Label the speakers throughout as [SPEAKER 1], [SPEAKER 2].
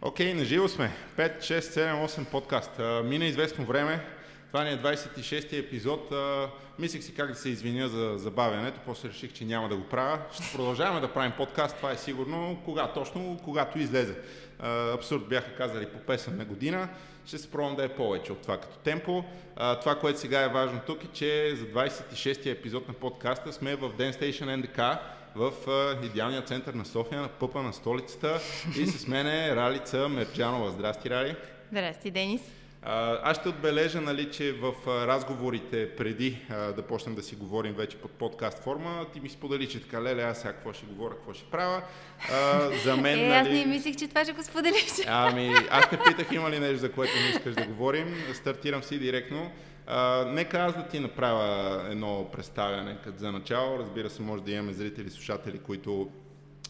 [SPEAKER 1] Окей, наживо сме. 5, 6, 7, 8 подкаст. Мина известно време. Това ни е 26-ти епизод. Мислех си как да се извиня за забавянето, после реших, че няма да го правя. Ще продължаваме да правим подкаст, това е сигурно. Когато излезе. Абсурд бяха казали по песен на година. Ще се пробвам да е повече от това като темпо. Това, което сега е важно тук е, че за 26-ти епизод на подкаста сме в Dance Station НДК, в идеалния център на София, на пъпа на столицата, и с мен е Ралица Мерджанова. Здрасти, Рали.
[SPEAKER 2] Здрасти, Денис.
[SPEAKER 1] Аз ще отбележа, че в разговорите преди да почнем да си говорим вече под подкаст форма, ти ми сподели, че така, леле, аз сега какво ще говоря, какво ще правя. За мен,
[SPEAKER 2] аз не мислех, че това ще го споделиш.
[SPEAKER 1] Аз те питах има ли нещо, за което не искаш да говорим. Стартирам си директно. Нека аз да ти направя едно представяне като за начало. Разбира се, може да имаме зрители, слушатели, които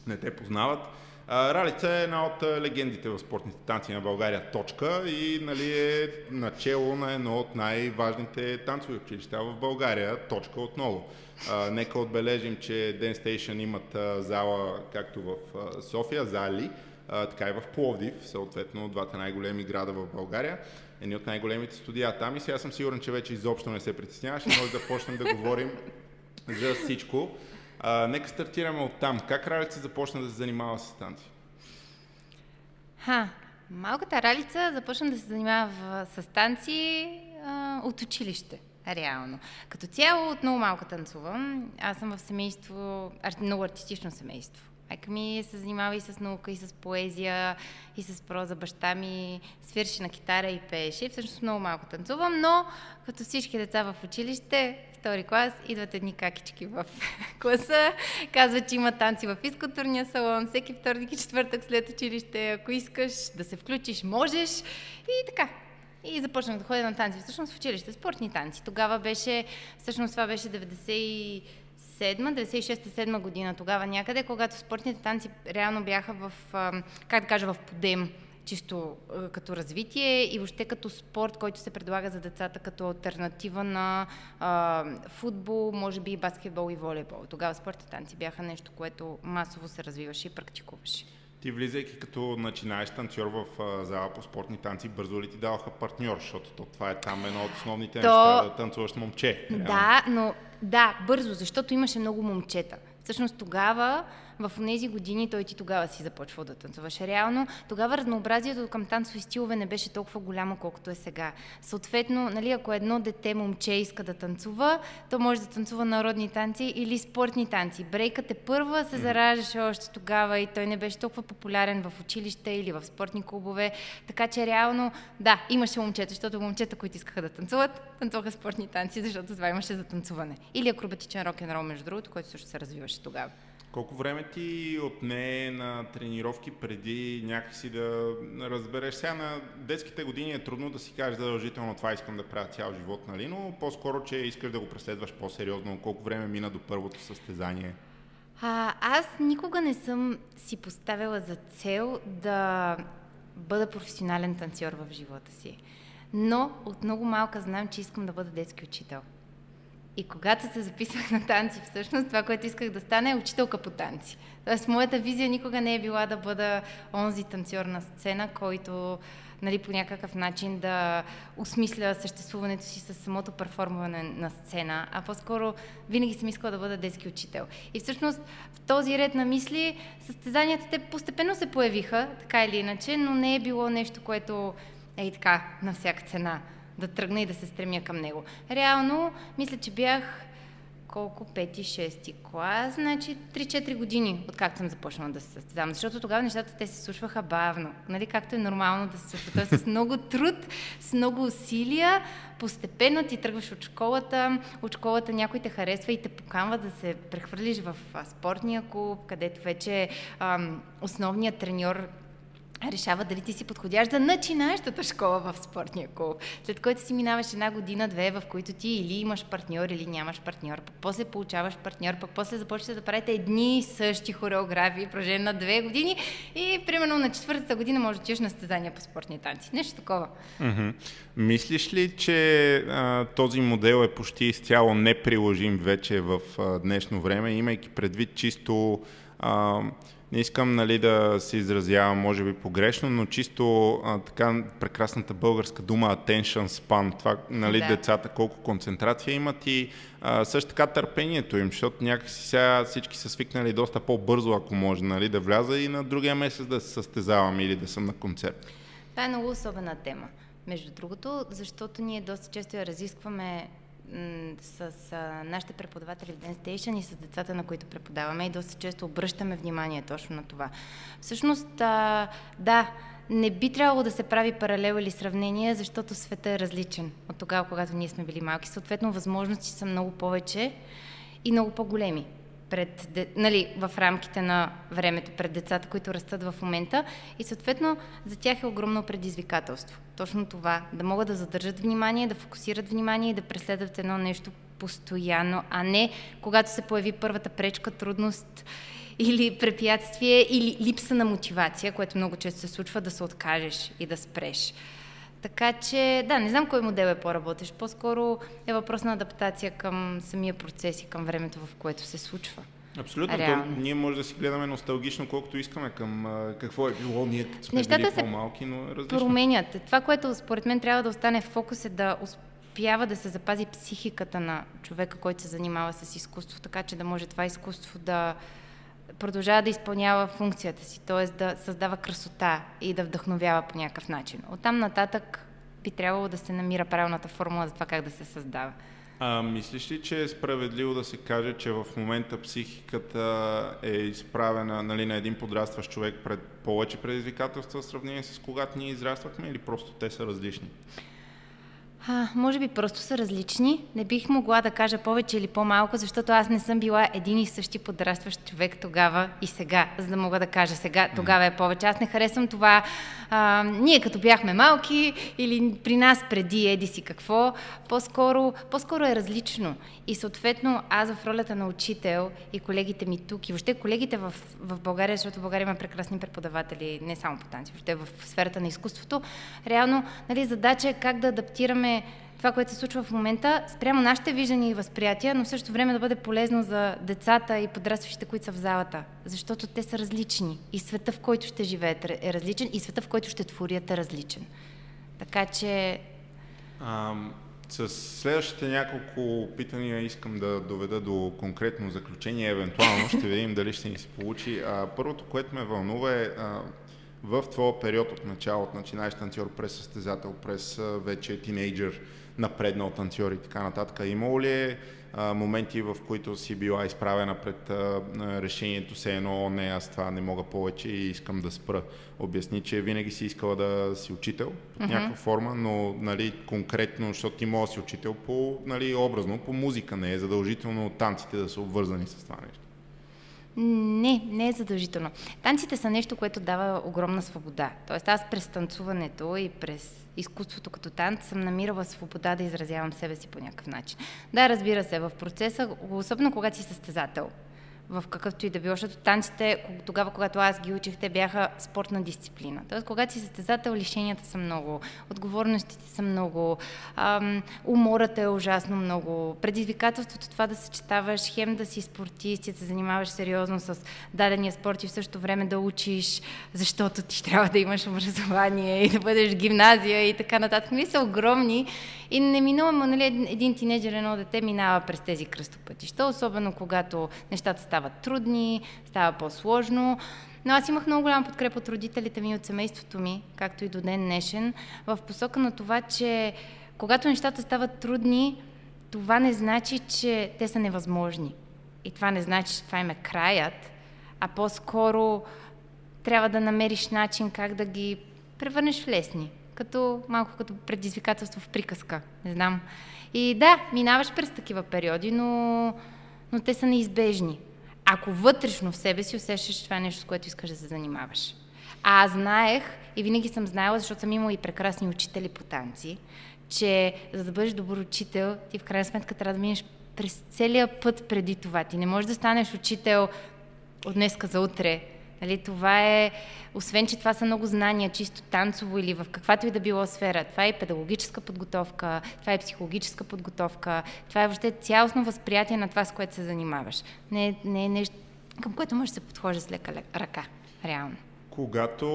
[SPEAKER 1] не те познават. Ралица е една от легендите в спортните танци на България, точка, и е начело на едно от най-важните танцови училища в България, точка отново. Нека отбележим, че Dance Station имат зала както в София, зали, така и в Пловдив, съответно двата най-големи града в България. Едни от най-големите студия там, и сега съм сигурен, че вече изобщо не се притесняваш и може да почнем да говорим за всичко. Нека стартираме от там. Как Ралица започна да се занимава с танци?
[SPEAKER 2] Малката Ралица започна да се занимава с танци от училище, реално. Като цяло от много малко танцувам. Аз съм в семейство, много артистично семейство. Майка ми се занимава и с наука, и с поезия, и с проза. Баща ми свирше на китара и пееше. Всъщност много малко танцувам, но като всички деца в училище, втори клас, идват едни какички в класа, казват, че има танци в физкултурния салон, всеки вторник и четвъртък след училище, ако искаш да се включиш, можеш, и така. И започнах да ходя на танци, всъщност в училище, спортни танци. Тогава беше, всъщност това беше 96-7 година, тогава някъде, когато спортните танци реално бяха в, в подем, чисто като развитие и въобще като спорт, който се предлага за децата като алтернатива на футбол, може би и баскетбол и волейбол. Тогава спортните танци бяха нещо, което масово се развиваше и практикуваше.
[SPEAKER 1] Ти, влизайки като начинаещ танцор в зала по спортни танци, бързо ли ти даваха партньор, защото това е там едно от основните неща, да танцуваш момче?
[SPEAKER 2] Да, бързо, защото имаше много момчета. Всъщност тогава, в тези години, ти тогава си започвал да танцуваш реално. Тогава разнообразието към танцови стилове не беше толкова голямо, колкото е сега. Съответно, ако едно дете, момче, иска да танцува, то може да танцува народни танци или спортни танци. Брейкът първа се зараждаше още тогава и той не беше толкова популярен в училище или в спортни клубове. Така че реално, да, имаше момчета, защото момчета, които искаха да танцуват, танцуваха спортни танци, защото това имаше за танцуване. Или акробатичен рок-н-рол, между другото, който също се развиваше тогава.
[SPEAKER 1] Колко време ти отне на тренировки преди някакси да разбереш? Сега на детските години е трудно да си кажеш задължително това искам да правя цял живот, но по-скоро, че искаш да го преследваш по-сериозно. Колко време мина до първото състезание?
[SPEAKER 2] Аз никога не съм си поставила за цел да бъда професионален танцор в живота си. Но от много малка знам, че искам да бъда детски учител. И когато се записвах на танци, всъщност това, което исках да стана, е учителка по танци. Тоест, моята визия никога не е била да бъда онзи танцор на сцена, който по някакъв начин да осмисля съществуването си с самото перформане на сцена, а по-скоро винаги съм искала да бъда детски учител. И всъщност в този ред на мисли състезанията те постепенно се появиха, така или иначе, но не е било нещо, което е така на всяка цена да тръгна и да се стремя към него. Реално, мисля, че бях 5-6 клас, 3-4 години, откакто съм започнала да се състезавам, защото тогава нещата те се случваха бавно, както е нормално да се случва. Тоест с много труд, с много усилия, постепенно ти тръгваш от школата някой те харесва и те поканва да се прехвърлиш в спортния клуб, където вече основният треньор решава дали ти си подходящ за начинаещата школа в спортния клуб. След което си минаваш 1 година-2, в които ти или имаш партньор, или нямаш партньор, пък после получаваш партньор, пък после започвате да правите едни и същи хореографии, продължение на 2 години и примерно на 4-та година може да отидеш на състезания по спортни танци. Нещо такова.
[SPEAKER 1] Мислиш ли, че този модел е почти изцяло неприложим вече в днешно време, имайки предвид чисто Не искам, нали, да се изразявам, може би погрешно, но чисто така прекрасната българска дума attention span, това, нали, децата колко концентрация имат и също така търпението им, защото някакси сега всички са свикнали доста по-бързо, ако може, нали, да вляза и на другия месец да се състезавам или да съм на концерт.
[SPEAKER 2] Това е много особена тема, между другото, защото ние доста често я разискваме с нашите преподаватели в Dance Station и с децата, на които преподаваме, и доста често обръщаме внимание точно на това. Всъщност, да, не би трябвало да се прави паралел или сравнение, защото света е различен от тогава, когато ние сме били малки. Съответно, възможности са много повече и много по-големи в рамките на времето пред децата, които растат в момента, и съответно за тях е огромно предизвикателство. Точно това, да могат да задържат внимание, да фокусират внимание и да преследват едно нещо постоянно, а не когато се появи първата пречка, трудност или препятствие, или липса на мотивация, което много често се случва, да се откажеш и да спреш. Така че, да, не знам кой модел е по-работещ. По-скоро е въпрос на адаптация към самия процес и към времето, в което се случва.
[SPEAKER 1] Абсолютно. Ние може да си гледаме носталгично, колкото искаме към какво е било ние, като сме били по-малки, но е различно.
[SPEAKER 2] Променят. Това, което според мен трябва да остане в фокус, е да успява да се запази психиката на човека, който се занимава с изкуство, така че да може това изкуство да продължава да изпълнява функцията си, т.е. да създава красота и да вдъхновява по някакъв начин. Оттам нататък би трябвало да се намира правилната формула за това как да се създава.
[SPEAKER 1] Мислиш ли, че е справедливо да се каже, че в момента психиката е изправена, нали, на един подрастващ човек пред повече предизвикателства в сравнение с когато ние израствахме, или просто те са различни?
[SPEAKER 2] Може би просто са различни. Не бих могла да кажа повече или по-малко, защото аз не съм била един и същи подрастващ човек тогава и сега, за да мога да кажа сега, тогава е повече. Аз не харесвам това. Ние като бяхме малки или при нас преди еди си какво, по-скоро е различно. И съответно аз в ролята на учител и колегите ми тук, и въобще колегите в България, защото в България има прекрасни преподаватели, не само по танци, въобще в сферата на изкуството, реално, нали, задача е как да адаптираме това, което се случва в момента, спрямо нашите виждания и възприятия, но в същото време да бъде полезно за децата и подрастващите, които са в залата. Защото те са различни. И света, в който ще живеят, е различен, и света, в който ще творят, е различен. Така че...
[SPEAKER 1] С следващите няколко питания искам да доведа до конкретно заключение, евентуално ще видим дали ще ни се получи. Първото, което ме вълнува е в твоя период от началото, начинаеш танцор през състезател, през вече тинейджър, напреднал танцор и така нататък. Имало ли моменти, в които си била изправена пред решението се едно, не, аз това не мога повече и искам да спра? Обясни, че винаги си искала да си учител под някаква форма, но, нали, конкретно, защото ти мога да си учител по, нали, образно, по музика, не е задължително танците да са обвързани с това нещо.
[SPEAKER 2] Не е задължително. Танците са нещо, което дава огромна свобода. Тоест аз през танцуването и през изкуството като танц съм намирала свобода да изразявам себе си по някакъв начин. Да, разбира се, в процеса, особено когато си състезател, в какъвто и да било, защото танците, тогава, когато аз ги учих, те бяха спортна дисциплина. Тоест, когато си състезател, лишенията са много, отговорностите са много, умората е ужасно много, предизвикателството това да съчетаваш, хем да си спортист и да се занимаваш сериозно с дадения спорт и в същото време да учиш, защото ти трябва да имаш образование и да бъдеш в гимназия и така нататък. Нали, са огромни и неминуемо, нали, един тинейджър, едно дете минава през тези кръстопътища, особено когато нещата стават трудни, става по-сложно. Но аз имах много голяма подкрепа от родителите ми и от семейството ми, както и до ден днешен, в посока на това, че когато нещата стават трудни, това не значи, че те са невъзможни. И това не значи, че това им е краят, а по-скоро трябва да намериш начин как да ги превърнеш в лесни. Малко като предизвикателство в приказка, не знам. И да, минаваш през такива периоди, но те са неизбежни. Ако вътрешно в себе си усещаш, че това е нещо, с което искаш да се занимаваш. Аз знаех и винаги съм знаела, защото съм имала и прекрасни учители по танци, че за да бъдеш добър учител, ти в крайна сметка трябва да минеш през целия път преди това. Ти не можеш да станеш учител от днеска за утре. Нали, това е, освен че това са много знания, чисто танцово или в каквато и да било сфера, това е и педагогическа подготовка, това е психологическа подготовка, това е въобще цялостно възприятие на това, с което се занимаваш. Не е нещо към което може да се подхожда с лека ръка, реално.
[SPEAKER 1] Когато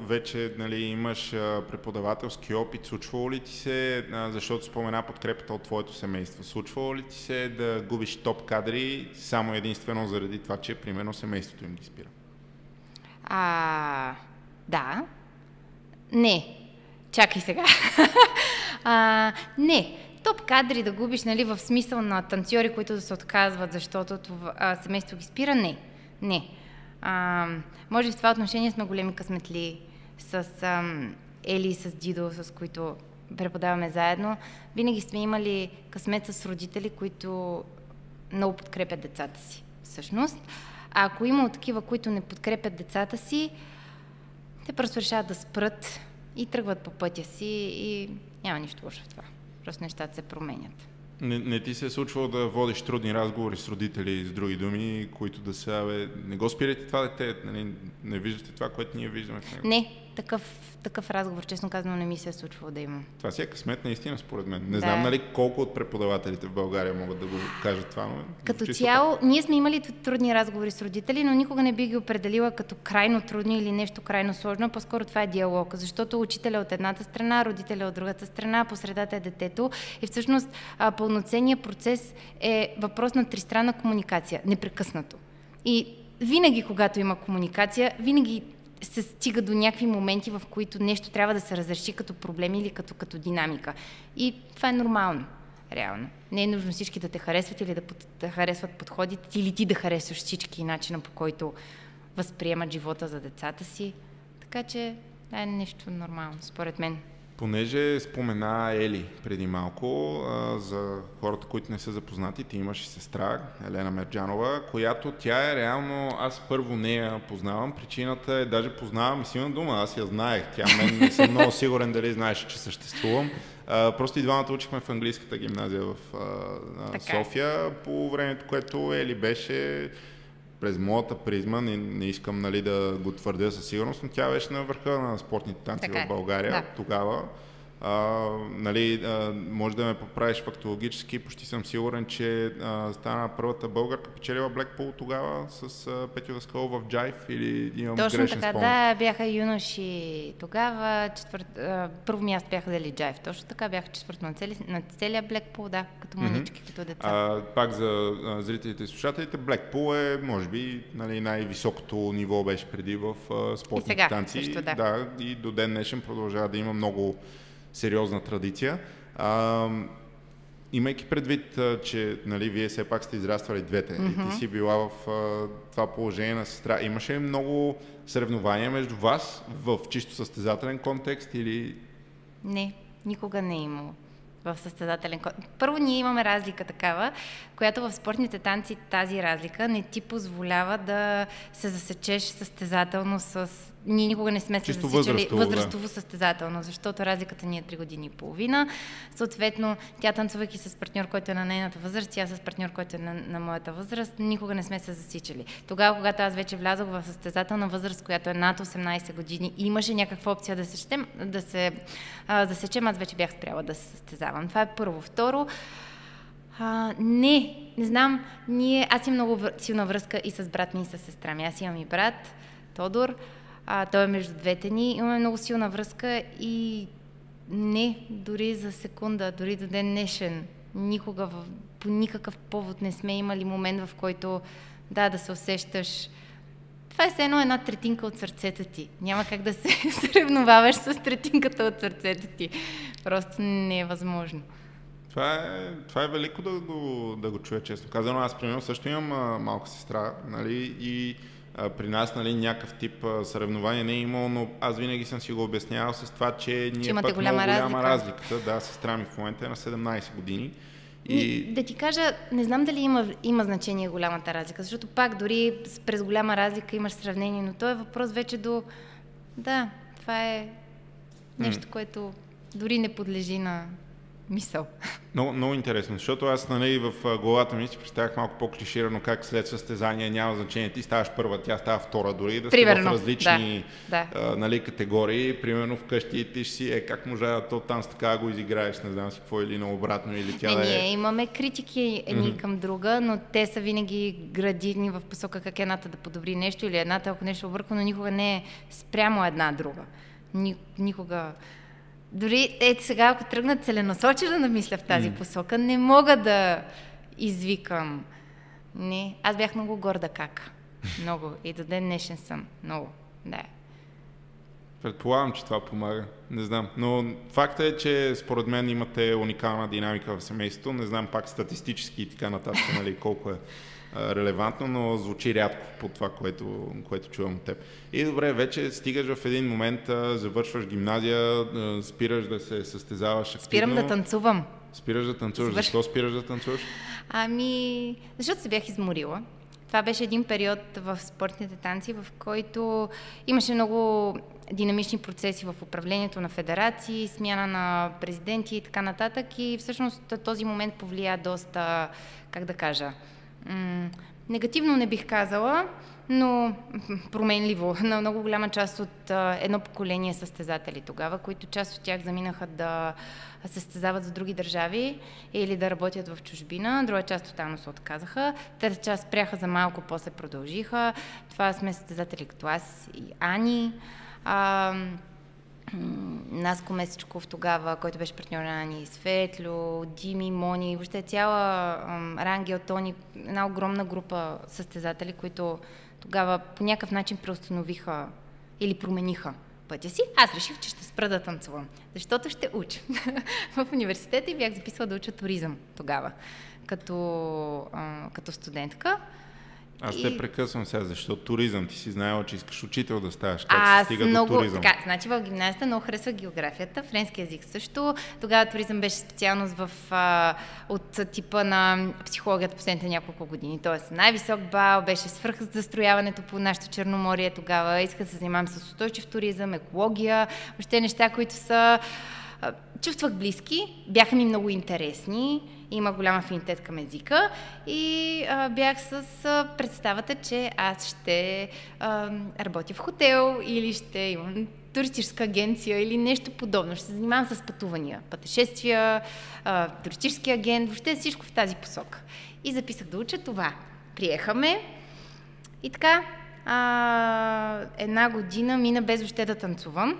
[SPEAKER 1] вече имаш преподавателски опит, случвало ли ти се, защото спомена подкрепата от твоето семейство, случвало ли ти се да губиш топ кадри само единствено заради това, че примерно семейството им ги спира?
[SPEAKER 2] Да. Не. Чакай сега. Не. Топ кадри да губиш, в смисъл на танцори, които да се отказват, защото семейство ги спира? Не. Може би в това отношение сме големи късметли с Ели и с Дидо, с които преподаваме заедно. Винаги сме имали късмет с родители, които много подкрепят децата си, всъщност. А ако има такива, които не подкрепят децата си, те просто решават да спрат и тръгват по пътя си и няма нищо лошо в това. Просто нещата се променят.
[SPEAKER 1] Не ти се е случвало да водиш трудни разговори с родители, с други думи, които да са, не го спирайте това дете, не виждате това, което ние виждаме в него?
[SPEAKER 2] Не, такъв разговор, честно казано, не ми се е случвало да имам.
[SPEAKER 1] Това си е късмет наистина, според мен. Не знам колко от преподавателите в България могат да го кажат това, но...
[SPEAKER 2] Като цяло, ние сме имали трудни разговори с родители, но никога не би ги определила като крайно трудни или нещо крайно сложно, по-скоро това е диалог, защото учителя от едната страна, родителя от другата страна, по средата е детето и всъщност пълноценният процес е въпрос на тристранна комуникация, непрекъснато. И винаги, когато има комуникация, винаги се стига до някакви моменти, в които нещо трябва да се разреши като проблем или като динамика. И това е нормално, реално. Не е нужно всички да те харесват или да харесват подходите, или ти да харесваш всички начина, по който възприемат живота за децата си. Така че е нещо нормално, според мен.
[SPEAKER 1] Понеже спомена Ели преди малко, за хората, които не са запознати, ти имаш сестра, Елена Мерджанова, която тя е реално, аз първо нея познавам, причината е, даже познавам и силна дума, аз я знаех, тя мен не съм много сигурен дали знаеше, че съществувам. Просто и двамата учихме в английската гимназия в София, по времето, което Ели беше през моята призма, не искам да го твърдя със сигурност, но тя беше на върха на спортните танци в България тогава. Може да ме поправиш фактологически, почти съм сигурен, че стана първата българка, печелила Блекпул тогава с Петю Даскалов в джайв, или имам
[SPEAKER 2] точно
[SPEAKER 1] грешен
[SPEAKER 2] така,
[SPEAKER 1] спомен?
[SPEAKER 2] да, бяха юноши тогава, първо място бяха взели джайв, точно така, бяха четвърто на целия Блекпул, да, като мънички, като деца.
[SPEAKER 1] Пак за зрителите и слушателите, Блекпул е, може би, най-високото ниво беше преди в спортните танци.
[SPEAKER 2] Също, да.
[SPEAKER 1] Да, и до ден днешен продължава да има много сериозна традиция. Имайки предвид, че вие все пак сте израствали двете и ти си била в това положение на сестра, имаше ли много съревнования между вас в чисто състезателен контекст или...
[SPEAKER 2] Не, никога не е имало в състезателен контекст. Първо, ние имаме разлика такава, която в спортните танци тази разлика не ти позволява да се засечеш състезателно с... Ние никога не сме се засичали възрастово състезателно, защото разликата ни е 3 години и половина. Съответно, тя танцувайки с партньор, който е на нейната възраст, тя с партньор, който е на моята възраст, никога не сме се засичали. Тогава, когато аз вече влязох в състезателна възраст, която е над 18 години и имаше някаква опция да се засечем, аз вече бях спряла да се състезавам. Това е първо. Второ, не знам, аз имам много силна връзка и с брат ми, и с сестра ми. Аз имам и брат, Тодор, той е между двете ни, имаме много силна връзка и не, дори за секунда, дори до ден днешен, никога по никакъв повод не сме имали момент, в който да се усещаш. Това е все едно една третинка от сърцето ти. Няма как да се съревноваваш с третинката от сърцето ти. Просто не е възможно.
[SPEAKER 1] Това е велико да го чуя, честно казано. Аз, примерно, също имам малка сестра, и при нас някакъв тип съревнование не е имало, но аз винаги съм си го обяснявал с това, че ние пък много голяма разликата. Да, сестра ми в момента е на 17 години.
[SPEAKER 2] Да ти кажа, не знам дали има значение голямата разлика, защото пак дори през голяма разлика имаш сравнение, но то е въпрос вече до... Да, това е нещо, което дори не подлежи на мисъл.
[SPEAKER 1] Много интересно, защото аз в главата ми си представях малко по-клиширано как след състезание няма значение. Ти ставаш първа, тя става втора, дори да сте в различни категории. Примерно вкъщи ти си как можа то там с така го изиграеш, не знам си какво или наобратно, или тя
[SPEAKER 2] ние имаме критики едни към друга, но те са винаги градивни в посока как едната да подобри нещо или едната, ако нещо обърка, но никога не е спрямо една друга. Никога. Дори сега, ако тръгна целенасочено да мисля в тази посока, не мога да извикам. Не, аз бях много горда как. Много. И до ден днешен съм. Много. Да.
[SPEAKER 1] Предполагам, че това помага. Не знам. Но факта е, че според мен имате уникална динамика в семейството. Не знам пак статистически и така нататък, колко е релевантно, но звучи рядко по това, което чувам от теб. И добре, вече стигаш в един момент, завършваш гимназия, спираш да се състезаваш активно.
[SPEAKER 2] Спирам да танцувам.
[SPEAKER 1] Спираш да танцуваш. Защо спираш да танцуваш?
[SPEAKER 2] Защото се бях изморила. Това беше един период в спортните танци, в който имаше много динамични процеси в управлението на федерации, смяна на президенти и така нататък. И всъщност този момент повлия доста, как да кажа, негативно не бих казала, но променливо на много голяма част от едно поколение състезатели тогава, които част от тях заминаха да състезават за други държави или да работят в чужбина, друга част тотално се отказаха, трета част спряха за малко, после продължиха. Това сме състезатели като аз и Ани, Наско Месечков тогава, който беше партньор на Ани, Светло, Дими, Мони, въобще цяла Рангел, Тони, една огромна група състезатели, които тогава по някакъв начин преустановиха или промениха пътя си. Аз реших, че ще спра да танцувам, защото ще уча. В университета и бях записала да уча туризъм тогава, като студентка.
[SPEAKER 1] Аз те прекъсвам сега, защото туризъм. Ти си знаела, че искаш учител да ставаш. Как се стига до туризъм?
[SPEAKER 2] Така, значи в гимназията много харесва географията, френски език също. Тогава туризъм беше специалност от типа на психологията последните няколко години. Тоест най-висок бал, беше свръхзастрояването по нашето Черноморие тогава. Исках да се занимавам с устойчив туризъм, екология, въобще неща, които са... Чувствах близки, бяха ми много интересни, имах голям афинитет към езика и бях с представата, че аз ще работя в хотел или ще имам туристическа агенция или нещо подобно. Ще се занимавам с пътувания, пътешествия, туристически агент, въобще всичко в тази посока. И записах да уча това. Приехаме и така една година мина без въобще да танцувам,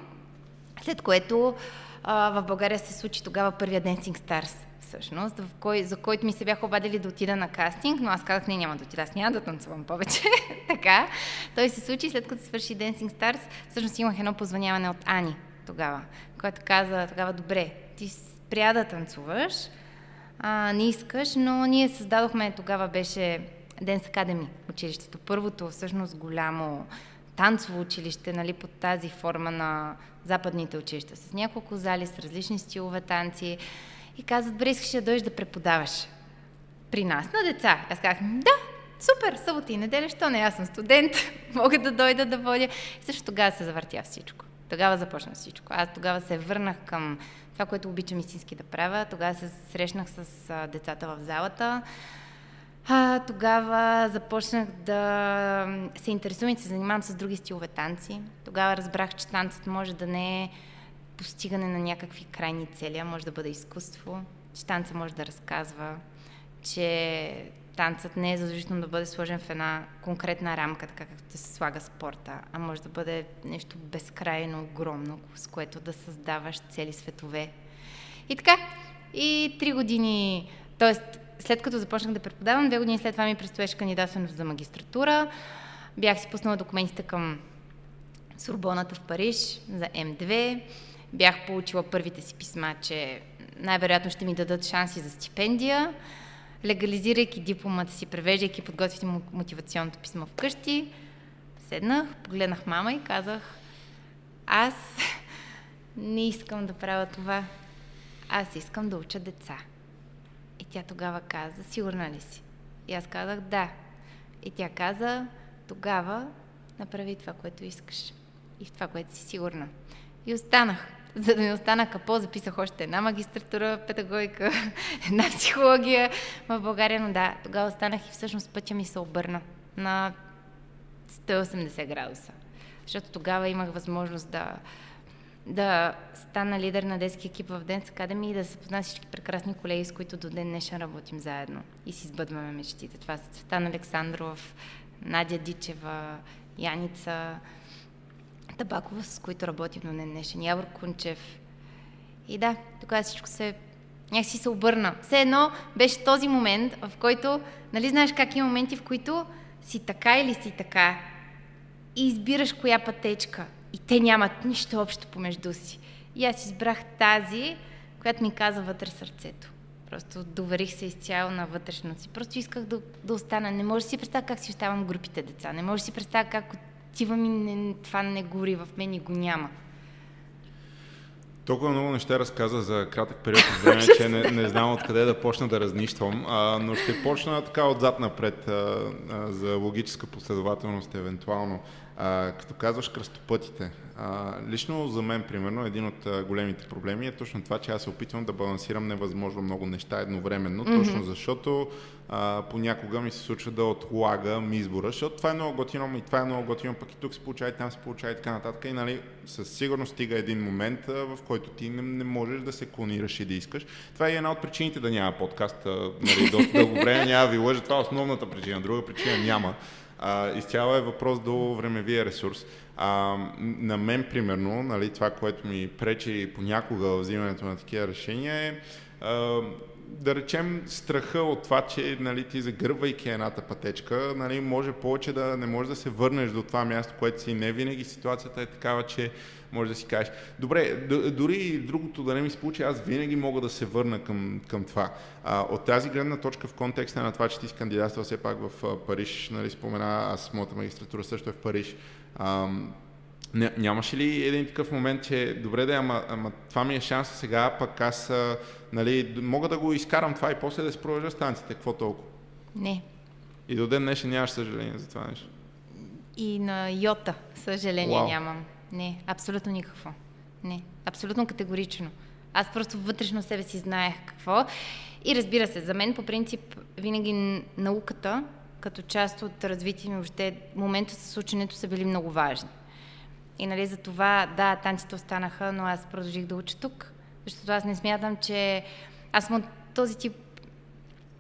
[SPEAKER 2] след което в България се случи тогава първия Dancing Stars, всъщност, за който ми се бяха обадили да отида на кастинг, но аз казах, няма да отида, аз няма да танцувам повече. Така, той се случи, след като се свърши Dancing Stars, всъщност имах едно позвъняване от Ани тогава, която каза тогава, добре, ти спря да танцуваш, не искаш, но ние създадохме, тогава беше Dance Academy училището, първото всъщност голямо танцово училище, под тази форма на западните училища, с няколко зали, с различни стилове танци. И казват, добре, искаш да дойдеш да преподаваш при нас на деца. Аз казах, да, супер, събота и неделя, що не, аз съм студент, мога да дойда да водя. И също тогава се завъртя всичко. Тогава започна всичко. Аз тогава се върнах към това, което обичам истински да правя. Тогава се срещнах с децата в залата. Тогава започнах да се интересувам и се занимавам с други стилове танци. Тогава разбрах, че танцът може да не е постигане на някакви крайни цели, а може да бъде изкуство, че танцът може да разказва, че танцът не е задължително да бъде сложен в една конкретна рамка, така както се слага спорта, а може да бъде нещо безкрайно огромно, с което да създаваш цели светове. И така, и 3 години, т.е. след като започнах да преподавам, 2 години след това ми предстоеше кандидатстването за магистратура. Бях си пуснала документите към Сорбоната в Париж за М2. Бях получила първите си писма, че най-вероятно ще ми дадат шанси за стипендия. Легализирайки дипломата си, превеждайки, подготвяйки мотивационното писмо вкъщи, седнах, погледнах мама и казах, аз не искам да правя това. Аз искам да уча деца. И тя тогава каза, сигурна ли си? И аз казах, да. И тя каза, тогава направи това, което искаш. И в това, което си сигурна. И останах. за да не остана капо, записах още една магистратура педагогика, една психология в България, но да, тогава останах и всъщност пътя ми се обърна на 180 градуса. Защото тогава имах възможност да стана лидер на детски екип в Dance Academy и да се позна всички прекрасни колеги, с които до ден днешен работим заедно и си сбъдваме мечтите. Това са Цветан Александров, Надя Дичева, Яница Табакова, с които работим до ден днешен, Явор Кунчев. И да, тогава всичко някакси се обърна. Все едно беше този момент, в който, нали знаеш как има моменти, в които си така или си така и избираш коя пътечка. И те нямат нищо общо помежду си. И аз избрах тази, която ми каза вътре сърцето. Просто доверих се изцяло на вътрешното си. Просто исках да остана. Не може да си представя как си оставам групите деца. Не може да си представя как отивам и това не гори в мен и го няма.
[SPEAKER 1] Толкова много неща разказа за кратък период от време, че не знам откъде да почна да разнищвам, но ще почна така отзад напред за логическа последователност евентуално. Като казваш кръстопътите, лично за мен, примерно, един от големите проблеми е точно това, че аз се опитвам да балансирам невъзможно много неща едновременно, точно защото понякога ми се случва да отлагам избора, защото това е много готино, и това е много готино, пък и тук се получава, и там се получава и така нататък. И нали, със сигурност стига един момент, в който ти не можеш да се клонираш и да искаш. Това е една от причините да няма подкаст, нали, доста дълго време, няма ви лъжа, това е основната причина, друга причина няма. Изцяло е въпрос до времевия ресурс. На мен, примерно, нали, това, което ми пречи понякога в взимането на такива решения е да речем страха от това, че нали, ти загърбвайки едната пътечка, нали, може повече да не можеш да се върнеш до това място, което си. Не винаги ситуацията е такава, че може да си кажеш, добре, дори и другото да не ми се получи, аз винаги мога да се върна към това. От тази гледна точка в контекста на това, че ти си кандидатствал все пак в Париж, нали, спомена, аз моята магистратура също е в Париж. Нямаше ли един такъв момент, че добре да, ама това ми е шанса сега, пък аз нали, мога да го изкарам това и после да се продължа станциите, какво толкова?
[SPEAKER 2] Не.
[SPEAKER 1] И до ден днешен нямаш съжаление за това нещо?
[SPEAKER 2] И на йота съжаление нямам. Не, абсолютно никакво. Не, абсолютно категорично. Аз просто вътрешно себе си знаех какво. И разбира се, за мен по принцип винаги науката, като част от развитие ми въобще, момента с ученето са били много важни. И нали за това, да, танците останаха, но аз продължих да уча тук. Защото аз не смятам, че аз съм от този тип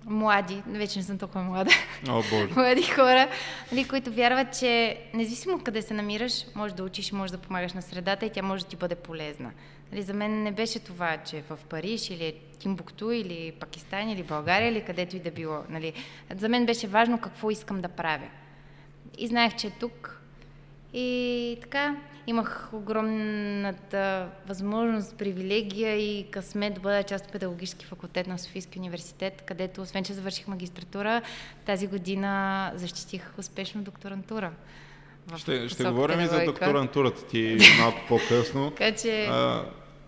[SPEAKER 2] млади, вече не съм толкова млада, млади хора, нали, които вярват, че независимо къде се намираш, можеш да учиш, можеш да помагаш на средата и тя може да ти бъде полезна. Нали, за мен не беше това, че в Париж или Тимбукту или Пакистан или България или където и да било. Нали. За мен беше важно какво искам да правя. И знаех, че е тук. И така, имах огромната възможност, привилегия и късмет да бъда част от педагогически факултет на Софийския университет, където, освен че завърших магистратура, тази година защитих успешно докторантура.
[SPEAKER 1] Ще говорим и за докторантурата ти малко по-късно.
[SPEAKER 2] Така че...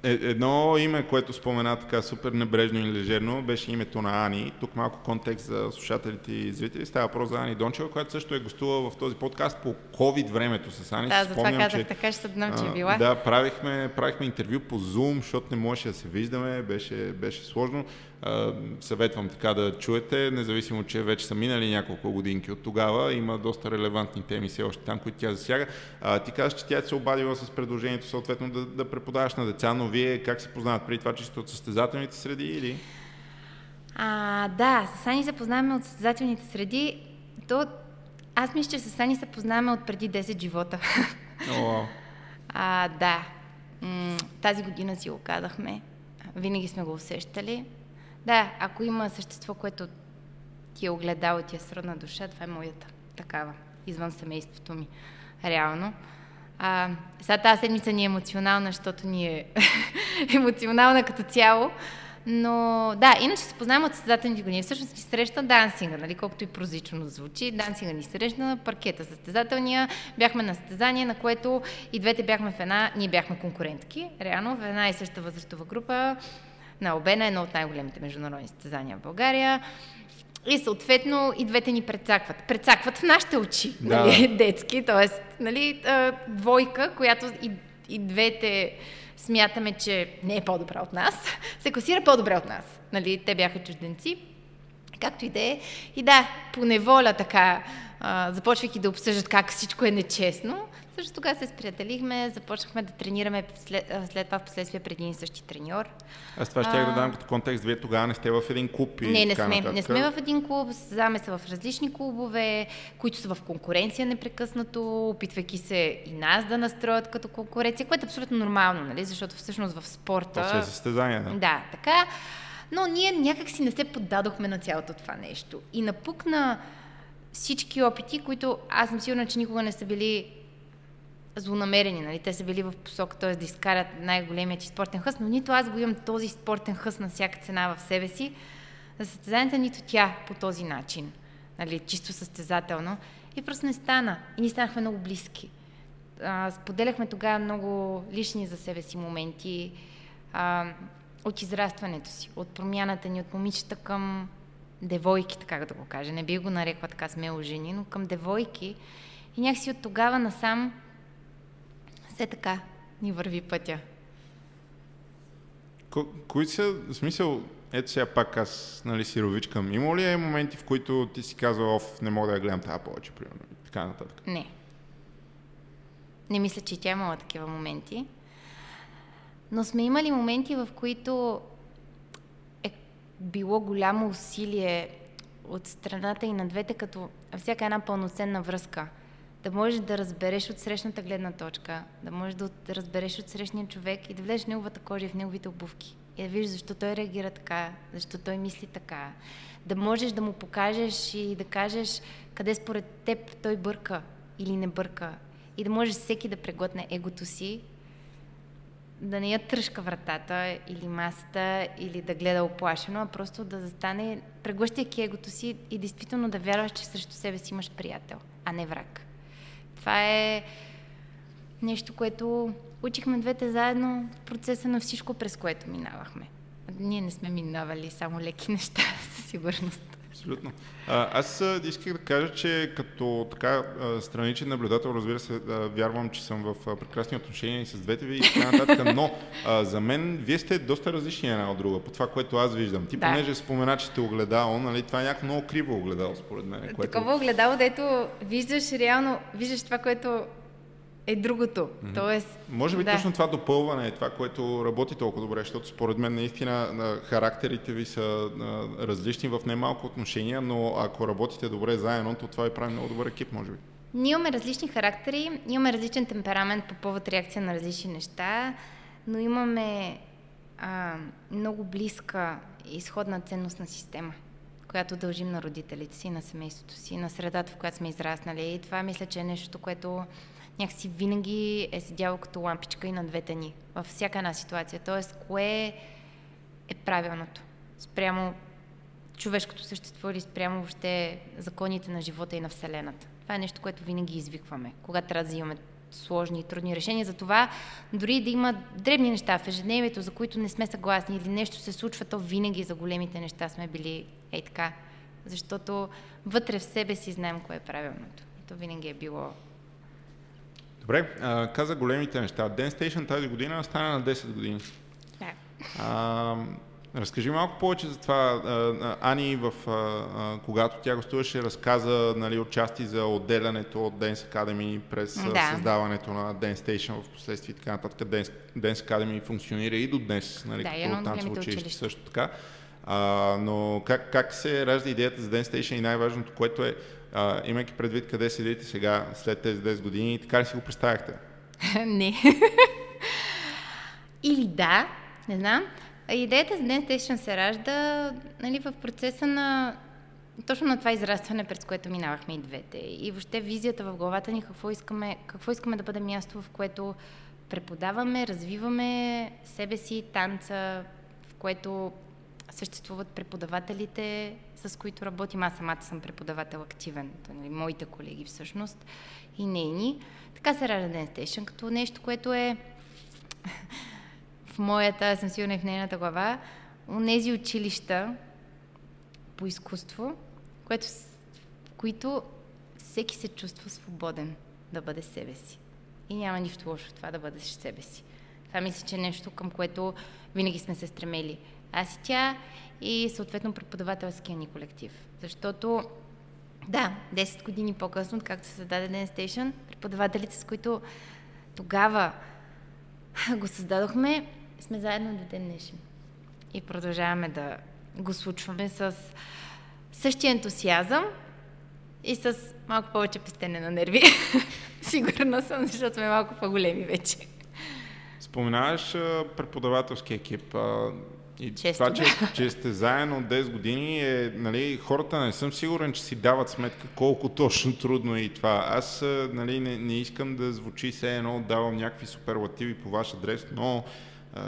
[SPEAKER 1] Едно име, което спомена така супер небрежно и лежерно, беше името на Ани. Тук малко контекст за слушателите и зрители. Става въпрос за Ани Дончева, която също е гостувала в този подкаст по COVID времето с Ани.
[SPEAKER 2] Да, за това казах, така ще знам, че е била.
[SPEAKER 1] Да, правихме интервю по Zoom, защото не можеше да се виждаме, беше сложно. Съветвам така да чуете, независимо, че вече са минали няколко годинки от тогава. Има доста релевантни теми все още там, които тя засяга. Ти казваш, че тя се обадила с предложението съответно да преподаваш на деца, но вие как се познават преди това, чисто от състезателните среди или?
[SPEAKER 2] Да, с Ани се познаваме от състезателните среди. Аз мисля, че с Ани се познаваме от преди 10 живота. Да. Тази година си го казахме. Винаги сме го усещали. Да, ако има същество, което ти е огледало и ти е сродна душа, това е моята такава, извън семейството ми. Реално. Сега тази седмица ни е емоционална, защото ни е емоционална като цяло. Но да, иначе се познаваме от състезателните години. Всъщност ни срещна дансинга, нали, колкото и прозично звучи. Дансинга ни срещна на паркета състезателния. Бяхме на състезание, на което и двете бяхме в една, ние бяхме конкурентки, реално, в една и съща възрастова група на Албена, едно от най-големите международни състезания в България. И съответно и двете ни прецакват. Прецакват в нашите очи, нали, детски, т.е. нали, двойка, която и и двете смятаме, че не е по-добра от нас, се класира по-добре от нас. Нали? Те бяха чужденци. Както и да е. И да, по неволя така, започвайки да обсъждат как всичко е нечестно, също тогава се сприятелихме, започнахме да тренираме след това в последствие преди един същи треньор.
[SPEAKER 1] Аз това ще да дам като контекст. Вие тогава не сте в един клуб и
[SPEAKER 2] не сме в един клуб, заме са в различни клубове, които са в конкуренция непрекъснато, опитвайки се и нас да настроят като конкуренция, което е абсолютно нормално, нали? Защото всъщност в спорта...
[SPEAKER 1] Това е състезание, да.
[SPEAKER 2] Да, така. Но ние някак си не се поддадохме на цялото това нещо. И напукна всички опити, които аз съм сигурна, че никога не са били злонамерени, нали? Те са били в посока, т.е. да изкарат най-големият ти спортен хъс, но нито аз го имам този спортен хъс на всяка цена в себе си. За състезанията нито тя по този начин, нали? Чисто състезателно. И просто не стана. И ние станахме много близки. Споделяхме тогава много лични за себе си моменти от израстването си, от промяната ни от момичета към девойки, така да го кажа. Не би го нарекла така смело жени, но към девойки. И някакси от тогава насам все така ни върви пътя.
[SPEAKER 1] Кои са, в смисъл, ето сега пак аз, нали, си ровичкам. Има ли моменти, в които ти си казал, не мога да я гледам тази повече, примерно, и така нататък?
[SPEAKER 2] Не. Не мисля, че тя имала такива моменти. Но сме имали моменти, в които е било голямо усилие от страната и на двете, като всяка една пълноценна връзка. Да можеш да разбереш от срещната гледна точка, да можеш да разбереш от срещния човек и да влезеш в неговата кожа и в неговите обувки. И да видиш защо той реагира така, защо той мисли така. Да можеш да му покажеш и да кажеш къде според теб той бърка или не бърка. И да можеш всеки да преглътне егото си, да не я тръшка вратата или масата, или да гледа оплашено, а просто да застане, преглъщайки егото си и действително да вярваш, че срещу себе си имаш приятел, а не враг. Това е нещо, което учихме двете заедно в процеса на всичко, през което минавахме. Ние не сме минавали само леки неща, със сигурност.
[SPEAKER 1] Абсолютно. Аз исках да кажа, че като така страничен наблюдател, разбира се, вярвам, че съм в прекрасни отношения и с двете ви и така нататък, но за мен вие сте доста различни една от друга, по това, което аз виждам. Ти понеже спомена, че сте огледало, нали, това е някакво много криво огледало, според мен.
[SPEAKER 2] Което... Такова огледало, дето виждаш реално, виждаш това, което е другото. Mm-hmm. Тоест,
[SPEAKER 1] може би точно това допълване е това, което работи толкова добре, защото според мен наистина характерите ви са различни в немалко отношения, но ако работите добре заедно, то това ви прави много добър екип, може би.
[SPEAKER 2] Ние имаме различни характери, имаме различен темперамент по повод реакция на различни неща, но имаме много близка и изходна ценностна система, която дължим на родителите си, на семейството си, на средата, в която сме израснали. И това мисля, че е нещо, което някакси винаги е седяло като лампичка и на двете ни, във всяка една ситуация. Тоест, кое е правилното спрямо човешкото същество или спрямо въобще законите на живота и на Вселената. Това е нещо, което винаги извикваме, когато трябва да взимаме сложни и трудни решения. Затова дори да има дребни неща в ежедневието, за които не сме съгласни или нещо се случва, то винаги за големите неща сме били така. Защото вътре в себе си знаем кое е правилното. И то винаги е било.
[SPEAKER 1] Добре, каза големите неща. Dance Station тази година стана на 10 години.
[SPEAKER 2] Да.
[SPEAKER 1] Разкажи малко повече за това. Ани, когато тя гостуваше, разказа, нали, отчасти за отделянето от Dance Academy през създаването на Dance Station в последствие и така нататък. Dance Academy функционира и до днес, нали, като танцово училище също така. Но как се ражда идеята за Dance Station и най-важното, което е, имайки предвид къде седите сега, след тези 10 години, така ли си го представяхте?
[SPEAKER 2] Не. Или да, не знам. Идеята за Dance Station се ражда, нали, в процеса на точно на това израстване, през което минавахме и двете. И въобще визията в главата ни, какво искаме да бъде място, в което преподаваме, развиваме себе си, танца, в което съществуват преподавателите, с които работим. Аз самата съм преподавател активен, нали, моите колеги всъщност и нейни. Така се ражда Dance Station, като нещо, което е в моята, аз съм сигурна и в нейната глава, онези училища по изкуство, в които всеки се чувства свободен да бъде себе си И няма нищо лошо в това да бъдеш себе си. Това мисля, че е нещо, към което винаги сме се стремели. Аз и тя и съответно преподавателския ни колектив. Защото, да, 10 години по-късно, както се създаде Dance Station, преподавателите, с които тогава го създадохме, сме заедно до ден днешен. И продължаваме да го случваме с същия ентусиазъм и с малко повече пестене на нерви. Сигурна съм, защото сме малко по-големи вече.
[SPEAKER 1] Споменаваш преподавателски екип. И
[SPEAKER 2] често,
[SPEAKER 1] това, че сте заедно 10 години, нали, хората не съм сигурен, че си дават сметка колко точно трудно е и това. Аз нали, не искам да звучи все едно, давам някакви суперлативи по ваш адрес, но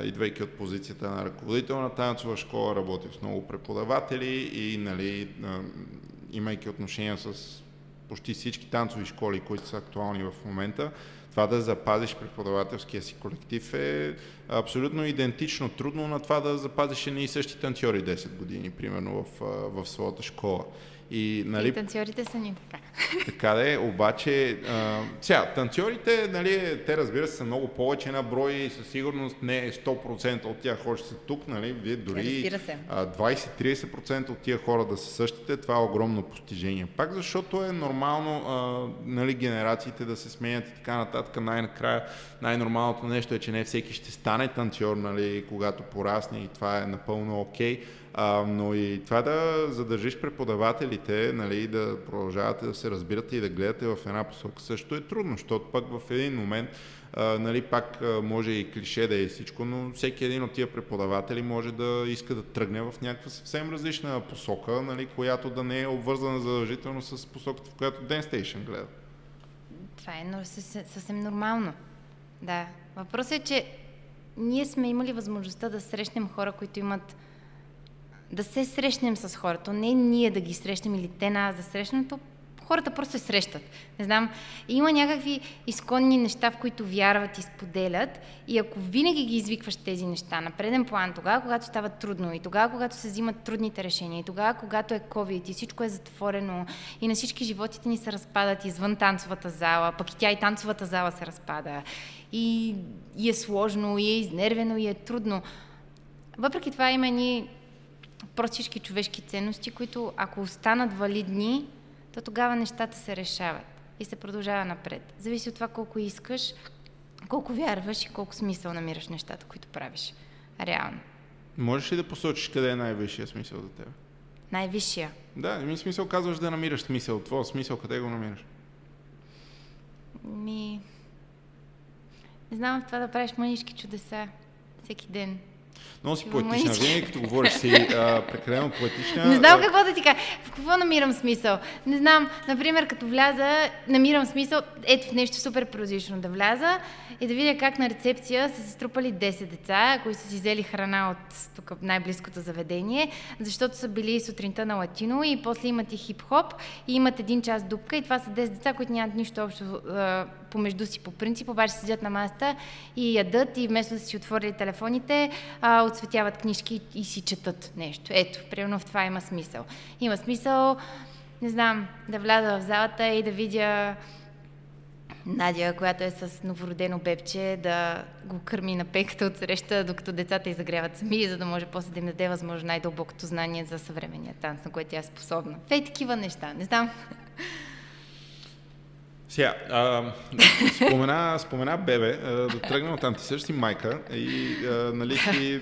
[SPEAKER 1] идвайки от позицията на ръководител на танцова школа, работя с много преподаватели и нали, имайки отношения с почти всички танцови школи, които са актуални в момента, това да запазиш преподавателския си колектив е абсолютно идентично трудно на това да запазиш едни и същи танцори 10 години, примерно в своята школа. И, нали,
[SPEAKER 2] и танцорите са ни така.
[SPEAKER 1] Така да е, обаче сега, танцорите, нали, те разбира се са много повече на брой и със сигурност не 100% от тях хора са тук, нали, вие дори 20-30% от тия хора да са същите, това е огромно постижение. Пак защото е нормално нали, генерациите да се сменят и така нататък, най-накрая най-нормалното нещо е, че не всеки ще стане танцор, нали, когато порасне и това е напълно окей. Но и това да задържиш преподавателите, нали, да продължавате да се разбирате и да гледате в една посока също е трудно, защото пък в един момент, нали, пак може и клише да е всичко, но всеки един от тия преподаватели може да иска да тръгне в някаква съвсем различна посока, нали, която да не е обвързана задължително с посоката, в която Dance Station гледа.
[SPEAKER 2] Това е съвсем нормално. Да. Въпросът е, че ние сме имали възможността да срещнем хора, които имат да се срещнем с хората, не ние да ги срещнем или те нас да срещнем, то хората просто се срещат. Не знам, има някакви изконни неща, в които вярват и споделят и ако винаги ги извикваш тези неща на преден план, тогава, когато става трудно и тогава, когато се взимат трудните решения и тогава, когато е COVID и всичко е затворено и на всички животите ни се разпадат извън танцовата зала, пък и тя и танцовата зала се разпада и е сложно, и е изнервено, и е трудно. Въпреки това има ни простички човешки ценности, които ако останат валидни, то тогава нещата се решават и се продължава напред. Зависи от това колко искаш, колко вярваш и колко смисъл намираш нещата, които правиш. Реално.
[SPEAKER 1] Можеш ли да посочиш къде е най-висшия смисъл за теб?
[SPEAKER 2] Най-висшия?
[SPEAKER 1] Да, ми смисъл казваш да намираш смисъл. Твоя смисъл къде го намираш?
[SPEAKER 2] Не знам в това да правиш мънишки чудеса всеки ден.
[SPEAKER 1] Много си поетична. Винаги като говориш си прекалено поетична.
[SPEAKER 2] Не знам какво да ти кажа. В какво намирам смисъл? Не знам, например, като вляза, намирам смисъл, ето в нещо супер прозично да вляза и да видя как на рецепция са се струпали 10 деца, които са си взели храна от тук най-близкото заведение, защото са били сутринта на латино и после имат и хип-хоп и имат 1 час дупка и това са 10 деца, които нямат нищо общо помежду си по принцип, обаче седят на масата и ядат и вместо да си отворили телефоните, отсветяват книжки и си четат нещо. Ето, примерно в това има смисъл. Има смисъл, не знам, да вляза в залата и да видя Надя, която е с новородено бебче, да го кърми на пеката от среща, докато децата изгряват сами, за да може после да им даде възможно най-дълбокото знание за съвременния танц, на което тя е способна. Фей такива неща, не знам.
[SPEAKER 1] Сега, спомена бебе, да тръгнем оттам, ти също си майка и нали си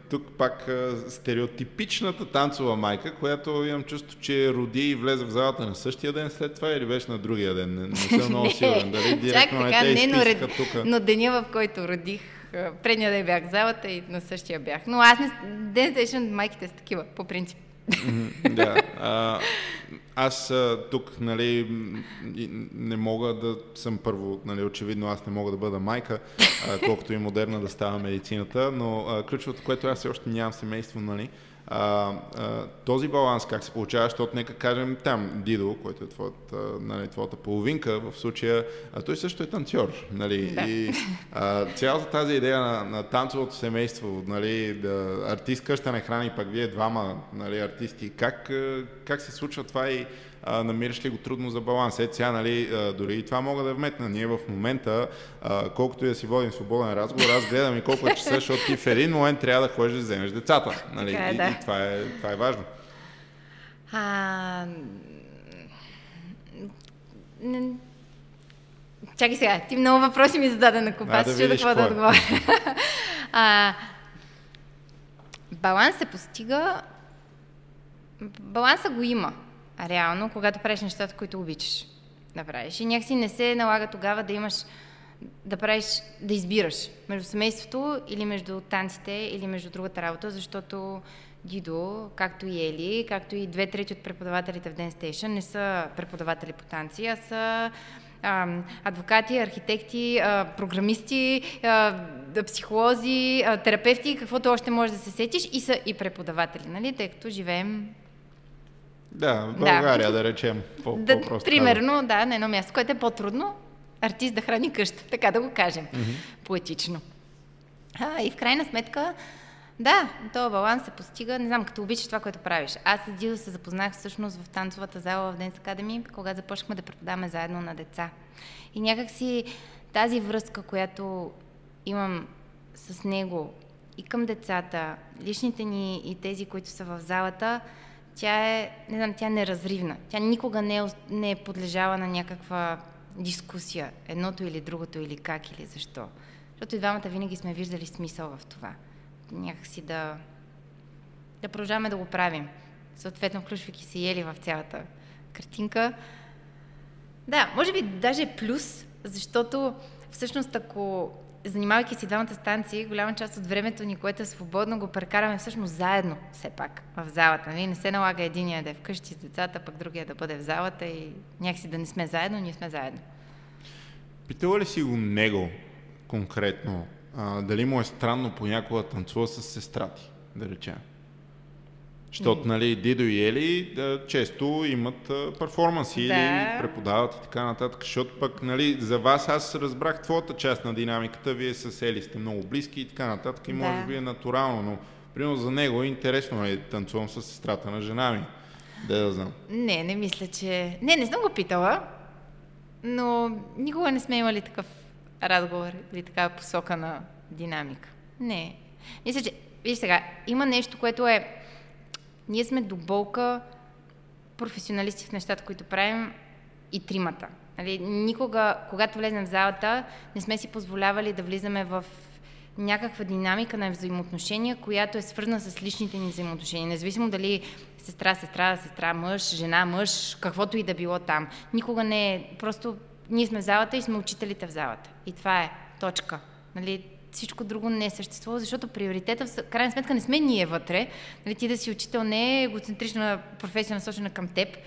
[SPEAKER 1] тук пак стереотипичната танцова майка, която имам чувство, че роди и влезе в залата на същия ден след това или беше на другия ден, не съм много сигурен, дали директно не те изписаха тук.
[SPEAKER 2] Но деня, в който родих, предния ден бях в залата и на същия бях, но аз не, Dance Station майките са такива, по принцип.
[SPEAKER 1] Да. Аз тук, нали, не мога да съм първо, нали, очевидно аз не мога да бъда майка, колкото и модерна да става медицината, но ключовото, което аз все още нямам семейство, нали, този баланс как се получава, защото нека кажем там Дидо, който е твоята половинка в случая, той също е танцор, нали, да. И цялата тази идея на танцовото семейство, нали, артист къща не храни, пък вие двама, нали, артисти, как се случва това и намираш ли го трудно за баланс. Сега, нали, дори и това мога да вметна. Ние в момента, колкото и да си водим свободен разговор, аз гледам и колко е часа, защото ти в един момент трябва да ходиш да вземеш децата. Нали? И това е важно.
[SPEAKER 2] Чакай сега, ти много въпроси ми зададе на купа, аз ще да отговоря. Баланс се постига, баланса го има, реално, когато правиш нещата, които обичаш да правиш. И някакси не се налага тогава да имаш, да избираш между семейството или между танците или между другата работа, защото Дидо, както и Ели, както и 2/3 от преподавателите в Dance Station не са преподаватели по танци, а са адвокати, архитекти, програмисти, психолози, терапевти, каквото още можеш да се сетиш и са и преподаватели, нали, тъй като живеем...
[SPEAKER 1] Да, в България, да речем, по-просто.
[SPEAKER 2] Примерно, да, на едно място, което е по-трудно, артист да храни къща, така да го кажем, поетично. И в крайна сметка, да, този баланс се постига, не знам, като обичаш това, което правиш. Аз с Дидо се запознах всъщност в танцовата зала в Dance Academy, когато започнахме да преподаваме заедно на деца. И някакси тази връзка, която имам с него и към децата, личните ни и тези, които са в залата, тя е, не знам, тя е неразривна. Тя никога не е подлежала на някаква дискусия, едното или другото, или как, или защо. Защото и двамата винаги сме виждали смисъл в това. Някакси да продължаваме да го правим. Съответно, включвайки се Ели в цялата картинка. Да, може би даже плюс, защото всъщност ако занимавайки си двамата станции, голяма част от времето ни, което е свободно, го прекараме всъщност заедно, все пак, в залата. Не се налага единия да е вкъщи с децата, пък другия да бъде в залата и някакси да не сме заедно, ние сме заедно.
[SPEAKER 1] Питала ли си го него конкретно? Дали му е странно понякога да танцува с сестра ти, да речем? Защото, нали, Дидо и Ели често имат перформанси или преподават и така нататък, защото пък, нали, за вас аз разбрах твоята част на динамиката, вие с Ели сте много близки и така нататък и може би е натурално, но примерно за него е интересно да танцувам с сестрата на жена ми. Да знам.
[SPEAKER 2] Не мисля, че... Не съм го питала, но никога не сме имали такъв разговор или такава посока на динамика. Не. Мисля, че, виж сега, има нещо, което е... Ние сме до болка професионалисти в нещата, които правим и тримата. Нали, никога, когато влезем в залата, не сме си позволявали да влизаме в някаква динамика на взаимоотношения, която е свързана с личните ни взаимоотношения. Независимо дали сестра, мъж, жена, мъж, каквото и да било там. Никога не е... Просто ние сме в залата и сме учителите в залата. И това е точка. Нали, всичко друго не съществува, защото приоритета в крайна сметка не сме ние вътре. Нали, ти да си учител не е егоцентрична професия насочена към теб,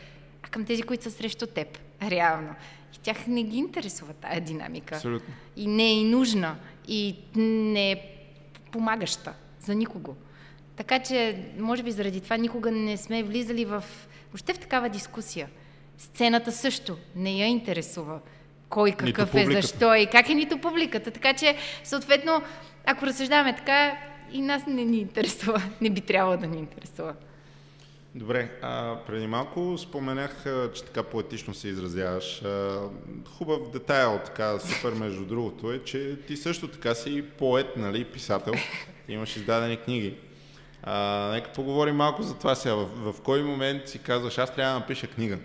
[SPEAKER 2] а към тези, които са срещу теб. Реално. И тях не ги интересува тая динамика.
[SPEAKER 1] Абсолютно.
[SPEAKER 2] И не е и нужна. И не е помагаща за никого. Така че, може би заради това никога не сме влизали въобще в такава дискусия. Сцената също не я интересува. Кой какъв е, защо и как е, нито публиката. Така че, съответно, ако разсъждаваме така, и нас не ни интересува. Не би трябвало да ни интересува.
[SPEAKER 1] Добре, преди малко споменах, че така поетично се изразяваш. Хубав детайл, така супер между другото е, че ти също така си поет, нали, писател. Имаш издадени книги. Нека поговорим малко за това сега. В кой момент си казваш, аз трябва да напиша книга?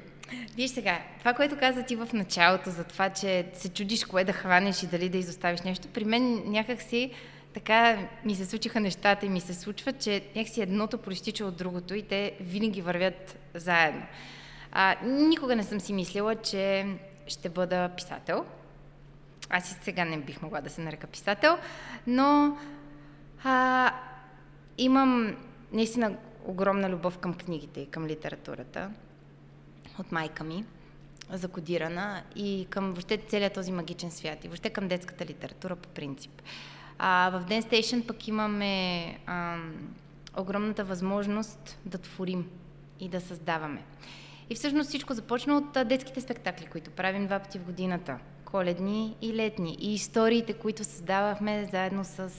[SPEAKER 2] Виж сега, това, което каза ти в началото, за това, че се чудиш кое да хванеш и дали да изоставиш нещо, при мен някакси така ми се случиха нещата и ми се случва, че някакси едното проистича от другото и те винаги вървят заедно. Никога не съм си мислила, че ще бъда писател. Аз и сега не бих могла да се нарека писател, но имам наистина огромна любов към книгите и към литературата от майка ми, закодирана, и към въобще целият този магичен свят и въобще към детската литература по принцип. В Dance Station пък имаме огромната възможност да творим и да създаваме. И всъщност всичко започна от детските спектакли, които правим 2 пъти в годината. Коледни и летни. И историите, които създавахме заедно с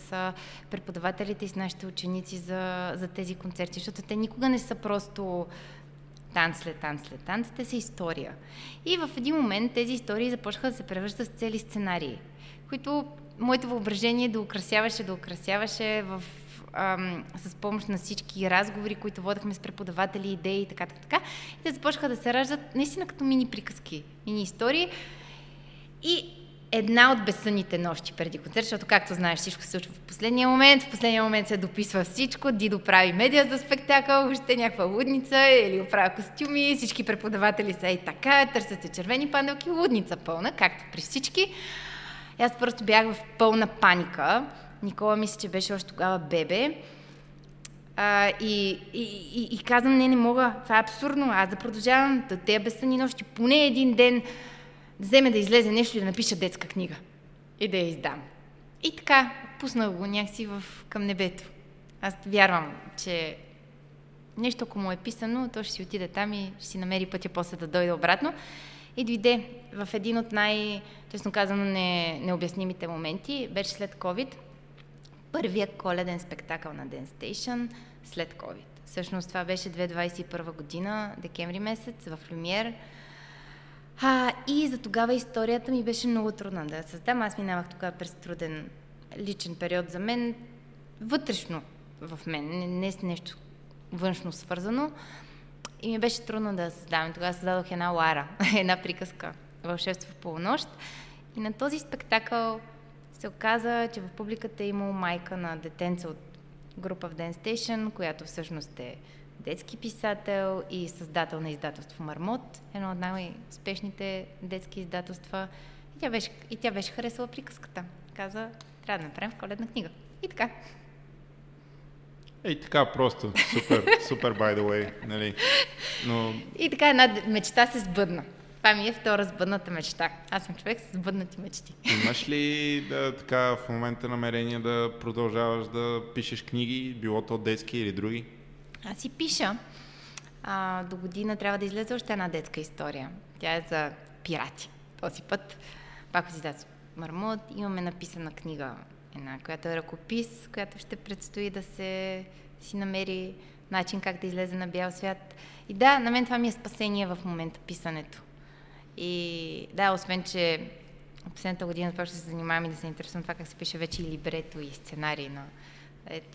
[SPEAKER 2] преподавателите и с нашите ученици за тези концерти. Защото те никога не са просто танц след танц след танц, те са история. И в един момент тези истории започнаха да се превръщат в цели сценарии, които моето въображение доукрасяваше с помощ на всички разговори, които водехме с преподаватели, идеи и така. И те започнаха да се раждат наистина като мини приказки, мини истории. И една от безсънните нощи преди концерт, защото, както знаеш, всичко се случва в последния момент. В последния момент се дописва всичко. Дидо прави медиа за спектакъл, още някаква лудница или оправя костюми. Всички преподаватели са и така, търсят се червени панделки, лудница пълна, както при всички. И аз просто бях в пълна паника. Никола мисля, че беше още тогава бебе. И казвам, не мога, това е абсурдно, аз да продължавам тези безсънни нощи, поне един ден да вземе да излезе нещо и да напиша детска книга и да я издам. И така, пуснах го някакси към небето. Аз вярвам, че нещо, ако му е писано, то ще си отиде там и ще си намери пътя после да дойде обратно. И дойде в един от честно казано, необяснимите моменти, беше след COVID, първият коледен спектакъл на Dance Station след COVID. Всъщност това беше 2021 година, декември месец, в Люмиер. И за тогава историята ми беше много трудна да я създам. Аз минавах тогава през труден личен период за мен, вътрешно в мен, не с нещо външно свързано. И ми беше трудно да я създам. Тогава създадох една Лара, една приказка, Вълшебство в полунощ. И на този спектакъл се оказа, че в публиката е имало майка на детенца от група в Dance Station, която всъщност е детски писател и създател на издателство Мармот, едно от най-успешните детски издателства. И тя беше харесала приказката. Каза, трябва да направим коледна книга. И така.
[SPEAKER 1] Ей, така просто. Супер, by the way. Нали? Но...
[SPEAKER 2] И така една мечта се сбъдна. Това ми е втора сбъдната мечта. Аз съм човек с сбъднати мечти.
[SPEAKER 1] Имаш ли така в момента намерение да продължаваш да пишеш книги, било то детски или други?
[SPEAKER 2] Аз си пиша. До година трябва да излезе още една детска история. Тя е за пирати. Този път пак от издателство Мармот. Имаме написана книга, която е ръкопис, която ще предстои да си намери начин как да излезе на бял свят. И да, на мен това ми е спасение в момента, писането. И да, освен, че последната година това ще се занимавам и да се интересувам това как се пише вече и либрето, и сценарий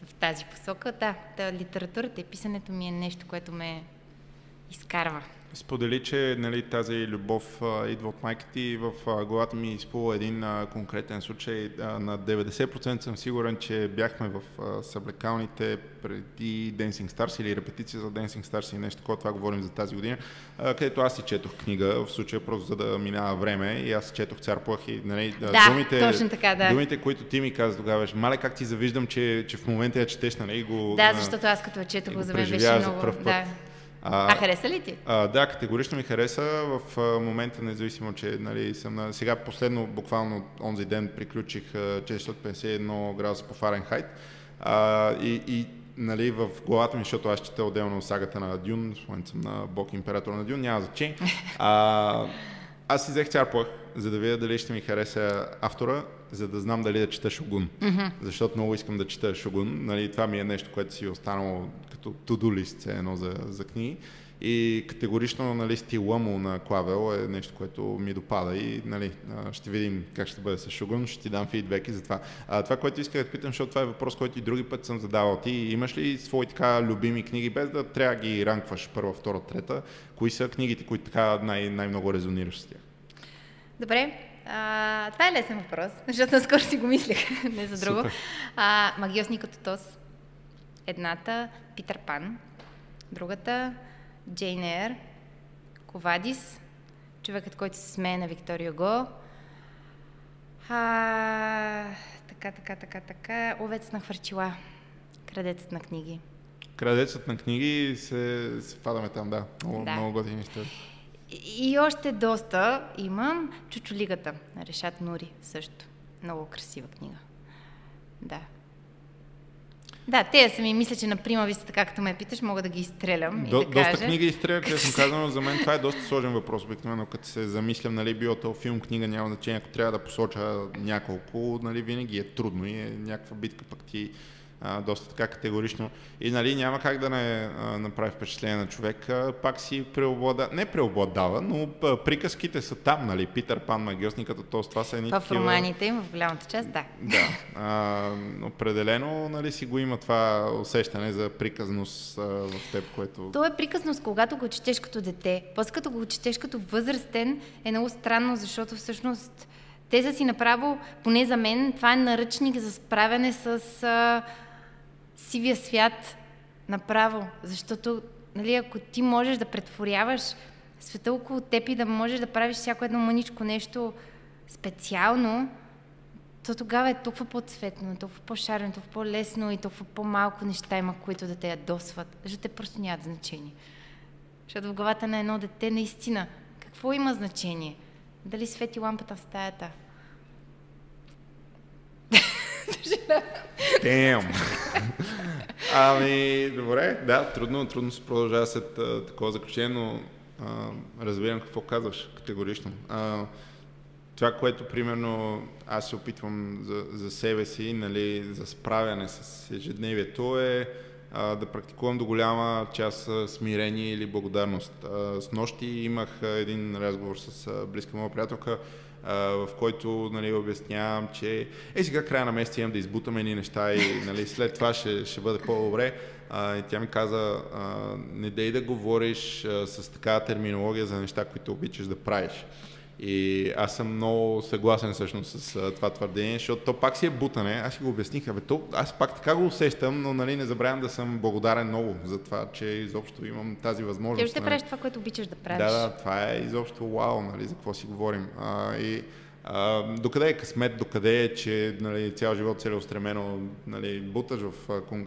[SPEAKER 2] в тази посока. Да, литературата и писането ми е нещо, което ме изкарва.
[SPEAKER 1] Сподели, че нали, тази любов идва от майка ти. В главата ми изплува един конкретен случай. На 90% съм сигурен, че бяхме в съблекалните преди Dancing Stars или репетиция за Dancing Stars и нещо такова, това говорим за тази година, където аз си четох книга, в случая просто за да минава време и аз четох Цар Плах и нали,
[SPEAKER 2] точно така, да.
[SPEAKER 1] Думите, които ти ми каза тогава, мале как ти завиждам, че в момента я четеш, нали, го...
[SPEAKER 2] Да, защото аз като четох го за мен беше много... Да. Хареса ли ти?
[SPEAKER 1] Да, категорично ми хареса. В момента, независимо, че нали, съм сега последно, буквално онзи ден приключих 451 градуса по Фаренхайт и нали, в главата ми, защото аз чета отделно сагата на Дюн, в момента съм на Бог император на Дюн, няма значение. Аз си взех Цар Плах, за да видя дали ще ми хареса автора, за да знам дали да чета Шогун. Mm-hmm. Защото много искам да чета Шогун. Нали, това ми е нещо, което си е останало като to-do list, едно за книги. И категорично нали, стила му на Клавел е нещо, което ми допада и нали, ще видим как ще бъде с Шогун, ще ти дам фидбеки за това. Това, което исках да питам, защото това е въпрос, който и други път съм задавал. Ти имаш ли свои така любими книги, без да трябва да ги ранкваш първа, втора, трета? Кои са книгите, които така най-много резонираш с тях?
[SPEAKER 2] Добре. Това е лесен въпрос, защото наскоро си го мислех, не за друго. Магиосникът от Оз. Едната Питър Пан, другата Джейн Ейр, Ковадис, човекът, който се смее на Виктор Юго. Така, Овец на хвърчила, Крадецът на книги.
[SPEAKER 1] Крадецът на книги се падаме там, да. Много готини истории.
[SPEAKER 2] И още доста имам. Чучулигата на Решат Нури също. Много красива книга. Да. Да, те са ми, мисля, че на прима виста, както ме питаш, мога да ги изстрелям и да кажа.
[SPEAKER 1] Доста книги изстрелям, честно казано, за мен това е доста сложен въпрос, обикновено, като се замислям, нали, било то филм, книга, няма значение, ако трябва да посоча няколко, нали, винаги е трудно и е някаква битка, пък ти доста така категорично. И нали, няма как да не направи впечатление на човек. Пак си не преобладава, но приказките са там, нали, Питър Пан, магиосникът, това са едни
[SPEAKER 2] в романите им, в голямата част, да.
[SPEAKER 1] Да, определено, нали, си го има това усещане за приказност в теб, което...
[SPEAKER 2] То е приказност, когато го четеш като дете. После като го четеш като възрастен е много странно, защото всъщност те са си направо, поне за мен, това е наръчник за справяне с сивия свят направо. Защото, нали, ако ти можеш да претворяваш света около теб и да можеш да правиш всяко едно мъничко нещо специално, то тогава е толкова по-цветно, толкова по-шарено, толкова по-лесно и толкова по-малко неща има, които да те ядосват. Защото те просто нямат значение. Защото в главата на едно дете наистина, какво има значение? Дали свети лампата в стаята?
[SPEAKER 1] Добре, да, трудно се продължава след такова заключение, но разбирам какво казваш категорично. Това, което примерно аз се опитвам за себе си, нали, за справяне с ежедневието е да практикувам до голяма част смирение или благодарност. Снощи имах един разговор с близка моя приятелка, в който, нали, обяснявам, че сега края на месеца имам да избутаме едни неща и, нали, след това ще бъде по-добре. И тя ми каза, не дей да говориш с такава терминология за неща, които обичаш да правиш. И аз съм много съгласен всъщност с това твърдение, защото то пак си е бутане. Аз си го обясних, аз пак така го усещам, но, нали, не забравям да съм благодарен много за това, че изобщо имам тази възможност.
[SPEAKER 2] Ти ще правиш това, което обичаш да правиш.
[SPEAKER 1] Да, това е изобщо вау, нали, за какво си говорим. Докъде е късмет, докъде е, че, нали, цял живот целеустремено, нали, буташ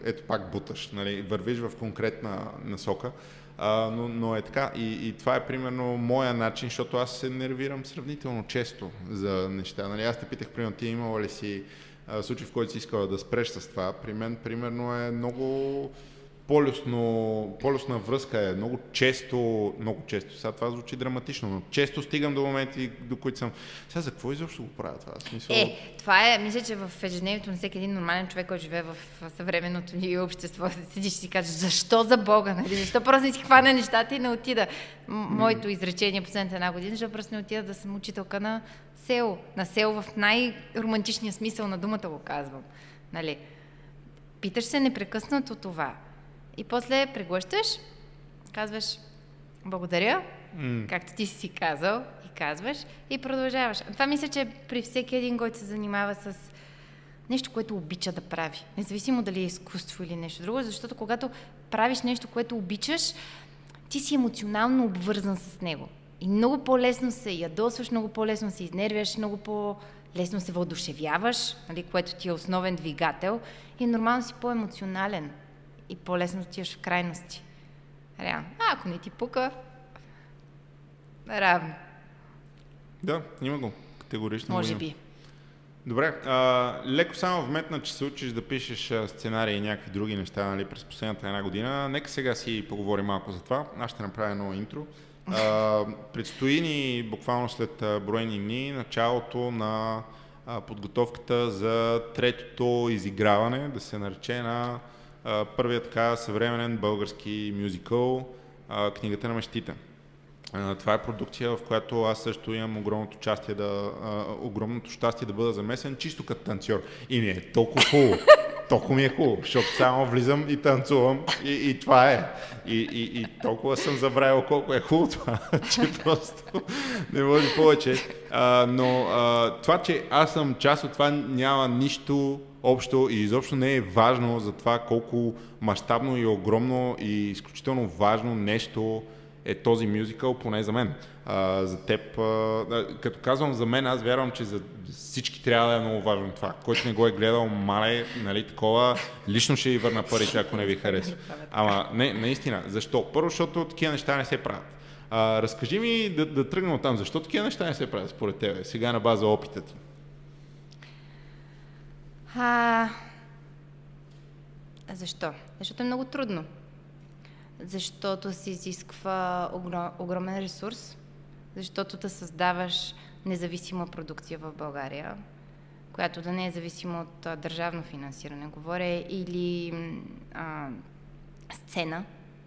[SPEAKER 1] ето пак буташ, нали, вървиш в конкретна насока. Но е така и това е примерно моя начин, защото аз се нервирам сравнително често за неща. Нали, аз те питах, примерно, ти имала ли си случай, в който си искала да спреш с това? При мен, примерно, е много полюсна връзка е. Много често, сега това звучи драматично, но често стигам до моменти, до които съм... Сега за какво изобщо го правя това?
[SPEAKER 2] Това е, мисля, че в ежедневието на всеки един нормален човек, който живее в съвременното ни общество, седиш и си кажеш, защо за Бога, нали? Защо просто не си хвана нещата и не отида? Моето изречение последната една година, защото просто не отида да съм учителка на село. На село в най-романтичния смисъл на думата го казвам. Нали? Питаш се непрекъснато това. И после преглъщаш, казваш благодаря, както ти си казал, и казваш, и продължаваш. Това мисля, че при всеки един, който се занимава с нещо, което обича да прави, независимо дали е изкуство или нещо друго, защото когато правиш нещо, което обичаш, ти си емоционално обвързан с него. И много по-лесно се ядосваш, много по-лесно се изнервяш, много по-лесно се въодушевяваш, нали, което ти е основен двигател, и нормално си по-емоционален. И по-лесно отиваш в крайности. Реално. Ако не ти пука, равно.
[SPEAKER 1] Да, има го. Категорично.
[SPEAKER 2] Може би.
[SPEAKER 1] Добре, леко само вметна, че се учиш да пишеш сценарии и някакви други неща, нали, през последната една година. Нека сега си поговорим малко за това. Аз ще направя едно интро. Предстои ни буквално след броени дни началото на подготовката за третото изиграване, да се нарече на първият така съвременен български мюзикъл Книгата на мечтите. Това е продукция, в която аз също имам огромното щастие да бъда замесен чисто като танцор. И ми е толкова хубаво. Толкова ми е хубаво, защото само влизам и танцувам и това е. И толкова съм забравил колко е хубаво това, че просто не може повече. Но това, че аз съм част от това, няма нищо общо и изобщо не е важно за това колко мащабно и огромно и изключително важно нещо е този мюзикъл, поне за мен. За теб, като казвам за мен, аз вярвам, че за всички трябва да е много важно това. Който не го е гледал, мале, нали, такова, лично ще ви върна парите, ако не ви харесва. Ама не, наистина. Защо? Първо, защото такива неща не се правят. Разкажи ми да тръгнем от там. Защо такива неща не се правят според тебе? Сега на база опита ти.
[SPEAKER 2] Защо? Защото е много трудно. Защото се изисква огромен ресурс, защото да създаваш независима продукция в България, която да не е зависима от държавно финансиране, говоря, или сцена,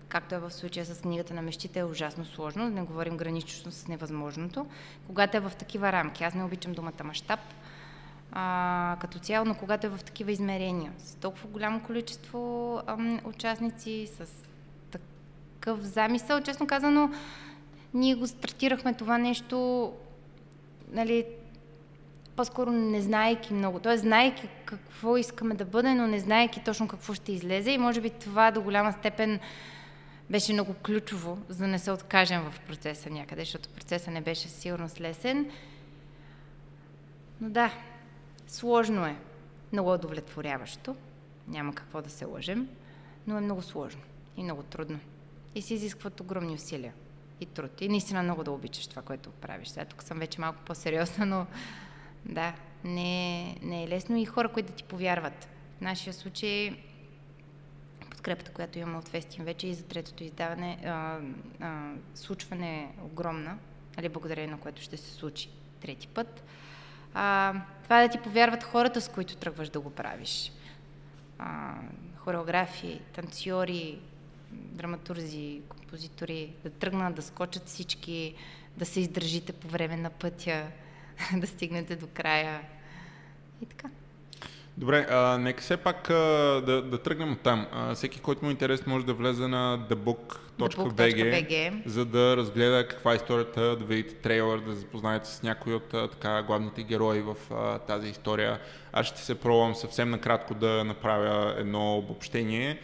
[SPEAKER 2] както е в случая с книгата на мечтите, е ужасно сложно, да не говорим гранично с невъзможното. Когато е в такива рамки, аз не обичам думата мащаб, като цяло, но когато е в такива измерения, с толкова голямо количество участници, с такъв замисъл, честно казано, ние го стартирахме това нещо, нали, по-скоро не знаейки много, т.е. знаейки какво искаме да бъде, но не знаейки точно какво ще излезе, и може би това до голяма степен беше много ключово, за да не се откажем в процеса някъде, защото процесът не беше сигурно лесен. Но да, сложно е, много удовлетворяващо, няма какво да се лъжем, но е много сложно и много трудно. И се изискват огромни усилия и труд. И наистина много да обичаш това, което правиш. Сега тук съм вече малко по-сериозна, но да, не е лесно, и хора, които да ти повярват. В нашия случай подкрепата, която имаме от Фестин вече и за третото издаване, случване е огромна, нали, благодарение на което ще се случи трети път. Това да ти повярват хората, с които тръгваш да го правиш. Хореографи, танцори, драматурзи, композитори, да тръгнат, да скочат всички, да се издържите по време на пътя, да стигнете до края и така.
[SPEAKER 1] Добре, нека все пак да тръгнем от там. Всеки, който му е интерес, може да влезе на thebook.bg, за да разгледа каква е историята, да видите трейлър, да запознаете с някои от главните герои в тази история. Аз ще се пробвам съвсем накратко да направя едно обобщение,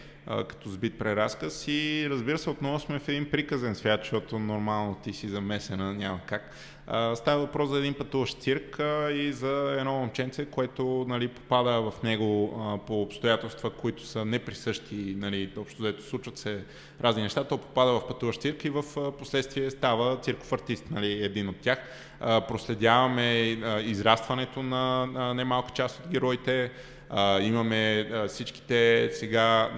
[SPEAKER 1] като сбит преразказ, и разбира се, отново сме в един приказен свят, защото нормално ти си замесена, няма как. Става въпрос за един пътуващ цирк и за едно момченце, което, нали, попада в него по обстоятелства, които са неприсъщи, нали, общо взето случват се разни неща, то попада в пътуващ цирк и в последствие става цирков артист, нали, един от тях. Проследяваме израстването на немалка част от героите. Имаме всичките сега,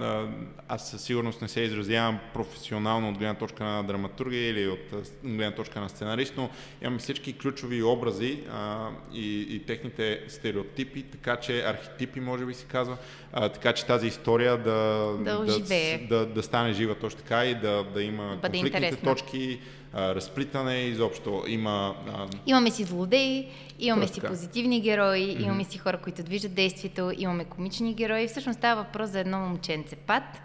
[SPEAKER 1] аз със сигурност не се изразявам професионално от гледна точка на драматургия или от гледна точка на сценарист, но имаме всички ключови образи и техните стереотипи, така че архетипи, може би се казва, така че тази история да стане жива точно така и да има конфликтните точки, разплитане изобщо.
[SPEAKER 2] Имаме си злодеи, имаме си позитивни герои, имаме си хора, които движат действието, имаме комични герои. Всъщност става въпрос за едно момченце Пат,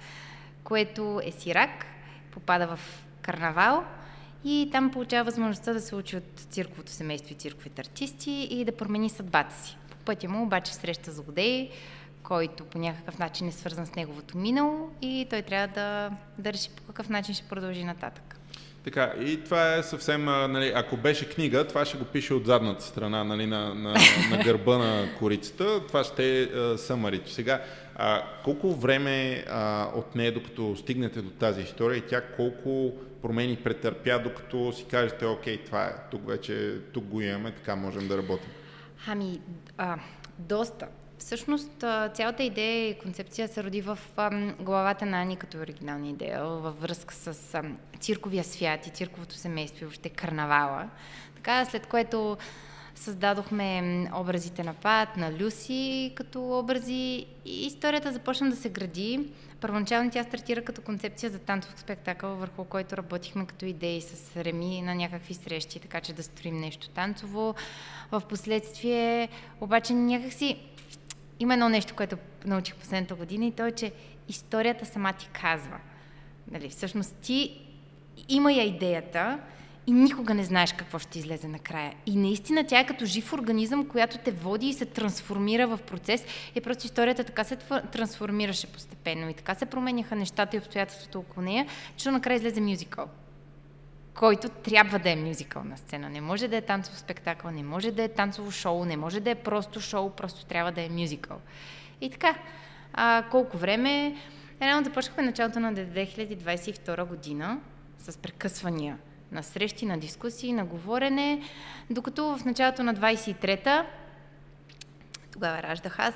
[SPEAKER 2] което е сирак, попада в карнавал и там получава възможността да се учи от цирковото семейство и цирковите артисти и да промени съдбата си. По пътя му обаче среща злодей, който по някакъв начин е свързан с неговото минало, и той трябва да реши по какъв начин ще продължи нататък.
[SPEAKER 1] Така, и това е съвсем, нали, ако беше книга, това ще го пише от задната страна, нали, на гърба на корицата, това ще е съмарито. Сега, колко време отне, докато стигнете до тази история, и тя колко промени претърпя, докато си кажете, окей, това е, тук го имаме, така можем да работим?
[SPEAKER 2] Доста. Всъщност, цялата идея и концепция се роди в главата на Ани като оригинална идея, във връзка с цирковия свят и цирковото семейство и въобще карнавала. Така, след което създадохме образите на Пат, на Люси като образи, и историята започна да се гради. Първоначално тя стартира като концепция за танцов спектакъл, върху който работихме като идеи с Реми на някакви срещи, така че да строим нещо танцово. В последствие обаче някакси има едно нещо, което научих последната година, и то е, че историята сама ти казва. Нали, всъщност ти има я идеята и никога не знаеш какво ще излезе накрая. И наистина тя е като жив организъм, която те води и се трансформира в процес. И просто историята така се трансформираше постепенно и така се променяха нещата и обстоятелствата около нея, че накрая излезе мюзикъл, който трябва да е мюзикъл на сцена. Не може да е танцов спектакъл, не може да е танцово шоу, не може да е просто шоу, просто трябва да е мюзикъл. И така, колко време? Реално започнахме началото на 2022 година с прекъсвания на срещи, на дискусии, на говорене, докато в началото на 23-та, тогава раждах аз,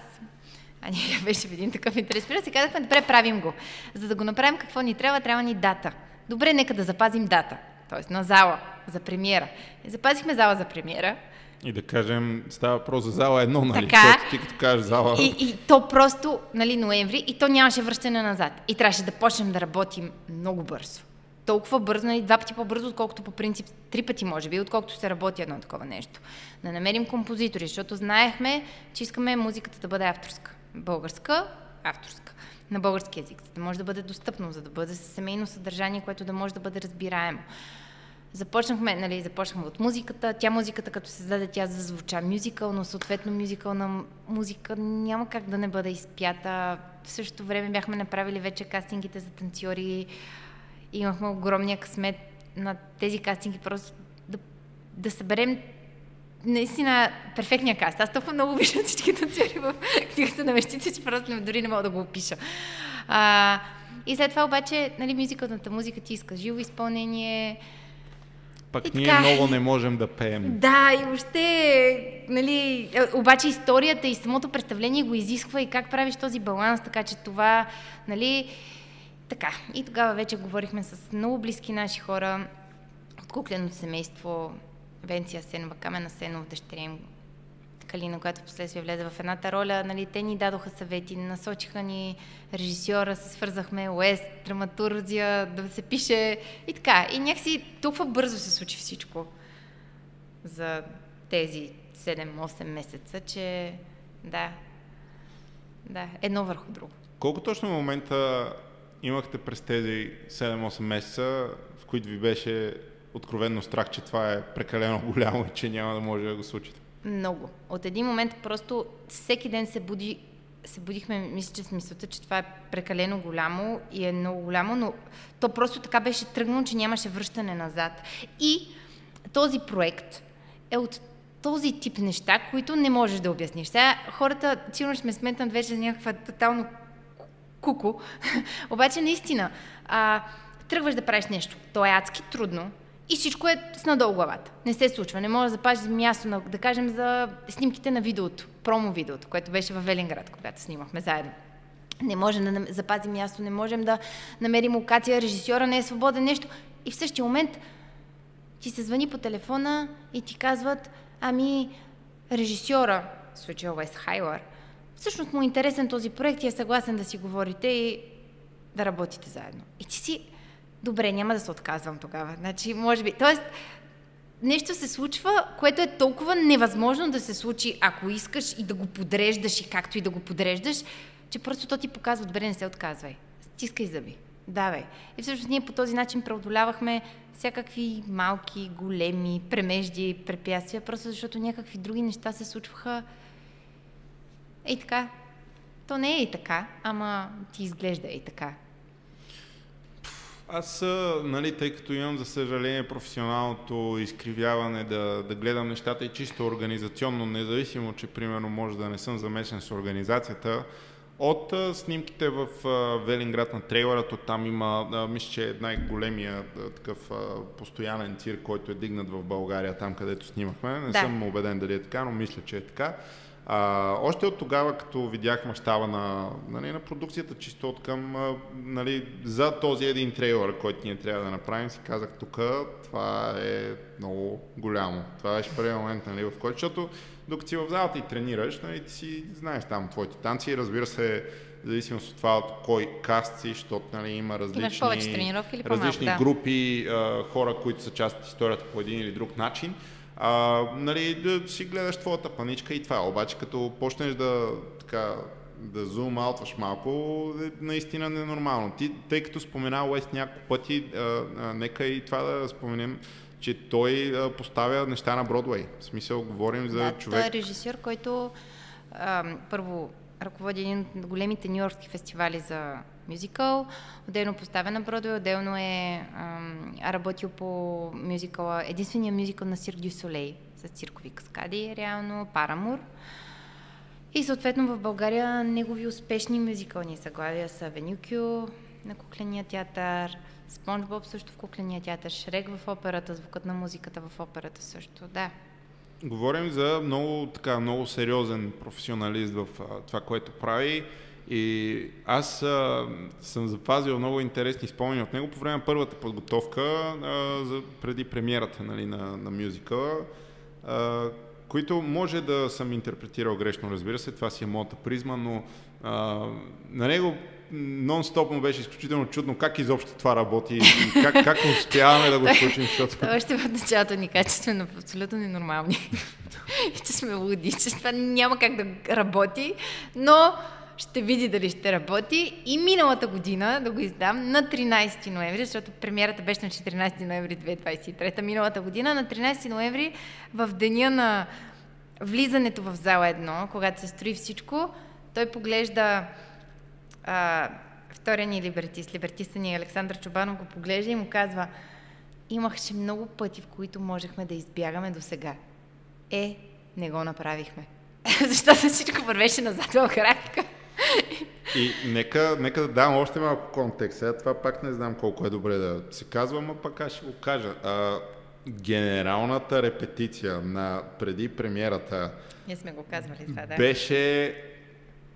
[SPEAKER 2] Ани беше в един такъв интерес, и казахме, добре, правим го. За да го направим какво ни трябва, трябва ни дата. Добре, нека да запазим дата, т.е. на зала за премиера. И запазихме зала за премиера
[SPEAKER 1] И да кажем, става въпрос за зала едно, нали?
[SPEAKER 2] Така.
[SPEAKER 1] Защото ти като кажеш зала...
[SPEAKER 2] И то просто, нали, ноември, и то нямаше връщане назад. И трябваше да почнем да работим много бързо. Толкова бързо, нали, 2 пъти по-бързо, отколкото по принцип 3 пъти може би, отколкото се работи едно такова нещо. Да намерим композитори, защото знаехме, че искаме музиката да бъде авторска. Българска, авторска. На български език, за да може да бъде достъпно, за да бъде семейно съдържание, което да може да бъде разбираемо. Започнахме от музиката. Музиката, като се създаде, тя зазвуча мюзикъл, но съответно мюзикълна музика няма как да не бъде изпята. В същото време бяхме направили вече кастингите за танцори. Имахме огромния късмет на тези кастинги, просто да съберем наистина перфектния каст. Аз толкова много обичам всички танцори в книгата на мечтите, че просто дори не мога да го опиша. И след това обаче, нали, мюзикълната музика ти иска живо изпълнение.
[SPEAKER 1] Пък ние много не можем да пеем.
[SPEAKER 2] Да, и въобще, нали, обаче историята и самото представление го изисква и как правиш този баланс, така че това, нали, така. И тогава вече говорихме с много близки наши хора от кукленото семейство, Венция Асенова, Камен Асенов, дъщеря им Калина, която впоследствие влезе в едната роля. Нали, те ни дадоха съвети, насочиха ни режисьора, се свързахме, Уест, драматурзия, да се пише и така. И някакси толкова бързо се случи всичко за тези 7-8 месеца, че да, едно върху друго.
[SPEAKER 1] Колко точно момента имахте през тези 7-8 месеца, в които ви беше откровенно страх, че това е прекалено голямо и че няма да може да го случите?
[SPEAKER 2] Много. От един момент просто всеки ден се будихме, мисля, че с мисълта, че това е прекалено голямо и е много голямо, но то просто така беше тръгнало, че нямаше връщане назад. И този проект е от този тип неща, които не можеш да обясниш. Сега хората, сигурно ще ме сметнат вече за някаква тотално куку, обаче наистина, тръгваш да правиш нещо, то е адски трудно, и всичко е с надолу главата. Не се случва. Не може да запазиш място, да кажем, за снимките на видеото, промо-видеото, което беше във Велинград, когато снимахме заедно. Не можем да запазим място, не можем да намерим локация, режисьора не е свободен, нещо. И в същия момент ти се звъни по телефона и ти казват, режисьора, в случая Уес Хайлър, всъщност му е интересен този проект и е съгласен да си говорите и да работите заедно. И ти си... Добре, няма да се отказвам тогава. Значи, може би... Тоест, нещо се случва, което е толкова невъзможно да се случи, ако искаш и да го подреждаш и както и да го подреждаш, че просто то ти показва, добре, не се отказвай. Стискай зъби. Давай. И всъщност ние по този начин преодолявахме всякакви малки, големи премежди, препятствия, просто защото някакви други неща се случваха. Ей така. То не е и така, ама ти изглежда и така.
[SPEAKER 1] Аз, нали, тъй като имам, за съжаление, професионалното изкривяване да гледам нещата и чисто организационно, независимо, че примерно може да не съм замесен с организацията, от снимките в Велинград на трейлера, то там има, мисля, че е най-големия такъв постоянен цирк, който е дигнат в България, там където снимахме. Не съм убеден дали е така, но мисля, че е така. Още от тогава, като видях мащаба на продукцията, чисто от към за този един трейлър, който ние трябва да направим, си казах, тук това е много голямо. Това беше първият момент, в който, защото докато си в залата и тренираш, ти си знаеш там твоите танци, разбира се, в зависимост от това от кой каст си, защото има различни групи, хора, които са част от историята по един или друг начин. Да си гледаш твоята паничка и това. Обаче като почнеш да зум-аутваш малко, наистина ненормално. Тъй като спомена Уест няколко пъти, нека и това да споменем, че той поставя неща на Бродвей. В смисъл, говорим за човек...
[SPEAKER 2] Той е режисьор, който първо ръководи един от големите нюйоркски фестивали за мюзикъл, отделно поставя на Бродвей, отделно е работил по мюзикъла, единствения мюзикъл на Cirque du Soleil с циркови каскади, реално, Парамур. И съответно в България негови успешни мюзикълни заглавия са Венюкю на Кукления театър, Спонж Боб също в Кукления театър, Шрек в операта, Звукът на музиката в операта също, да.
[SPEAKER 1] Говорим за много сериозен професионалист в това, което прави. И аз съм запазил много интересни спомени от него по време на първата подготовка преди премиерата на мюзикъла. които може да съм интерпретирал грешно, разбира се, това си е моята призма, но на него нон-стоп му беше изключително чудно как изобщо това работи и как успяваме да го случим, защото...
[SPEAKER 2] Това още в началото ни каже, че сме абсолютно ненормални. И че сме луди, че това няма как да работи, но ще види дали ще работи. И миналата година, да го издам, на 13 ноември, защото премиерата беше на 14 ноември 2023, миналата година, на 13 ноември, в деня на влизането в зала 1, когато се строи всичко, той поглежда втория ни либертиста ни Александър Чобанов го поглежда и му казва: имаше много пъти, в които можехме да избягаме до сега. Не го направихме. Защото всичко вървеше назад в графика.
[SPEAKER 1] И нека да дам още малко контекст. Сега това пак не знам колко е добре да се казва, но пак аз ще го кажа. Генералната репетиция на преди премиерата
[SPEAKER 2] ние сме го казвали това, да.
[SPEAKER 1] Беше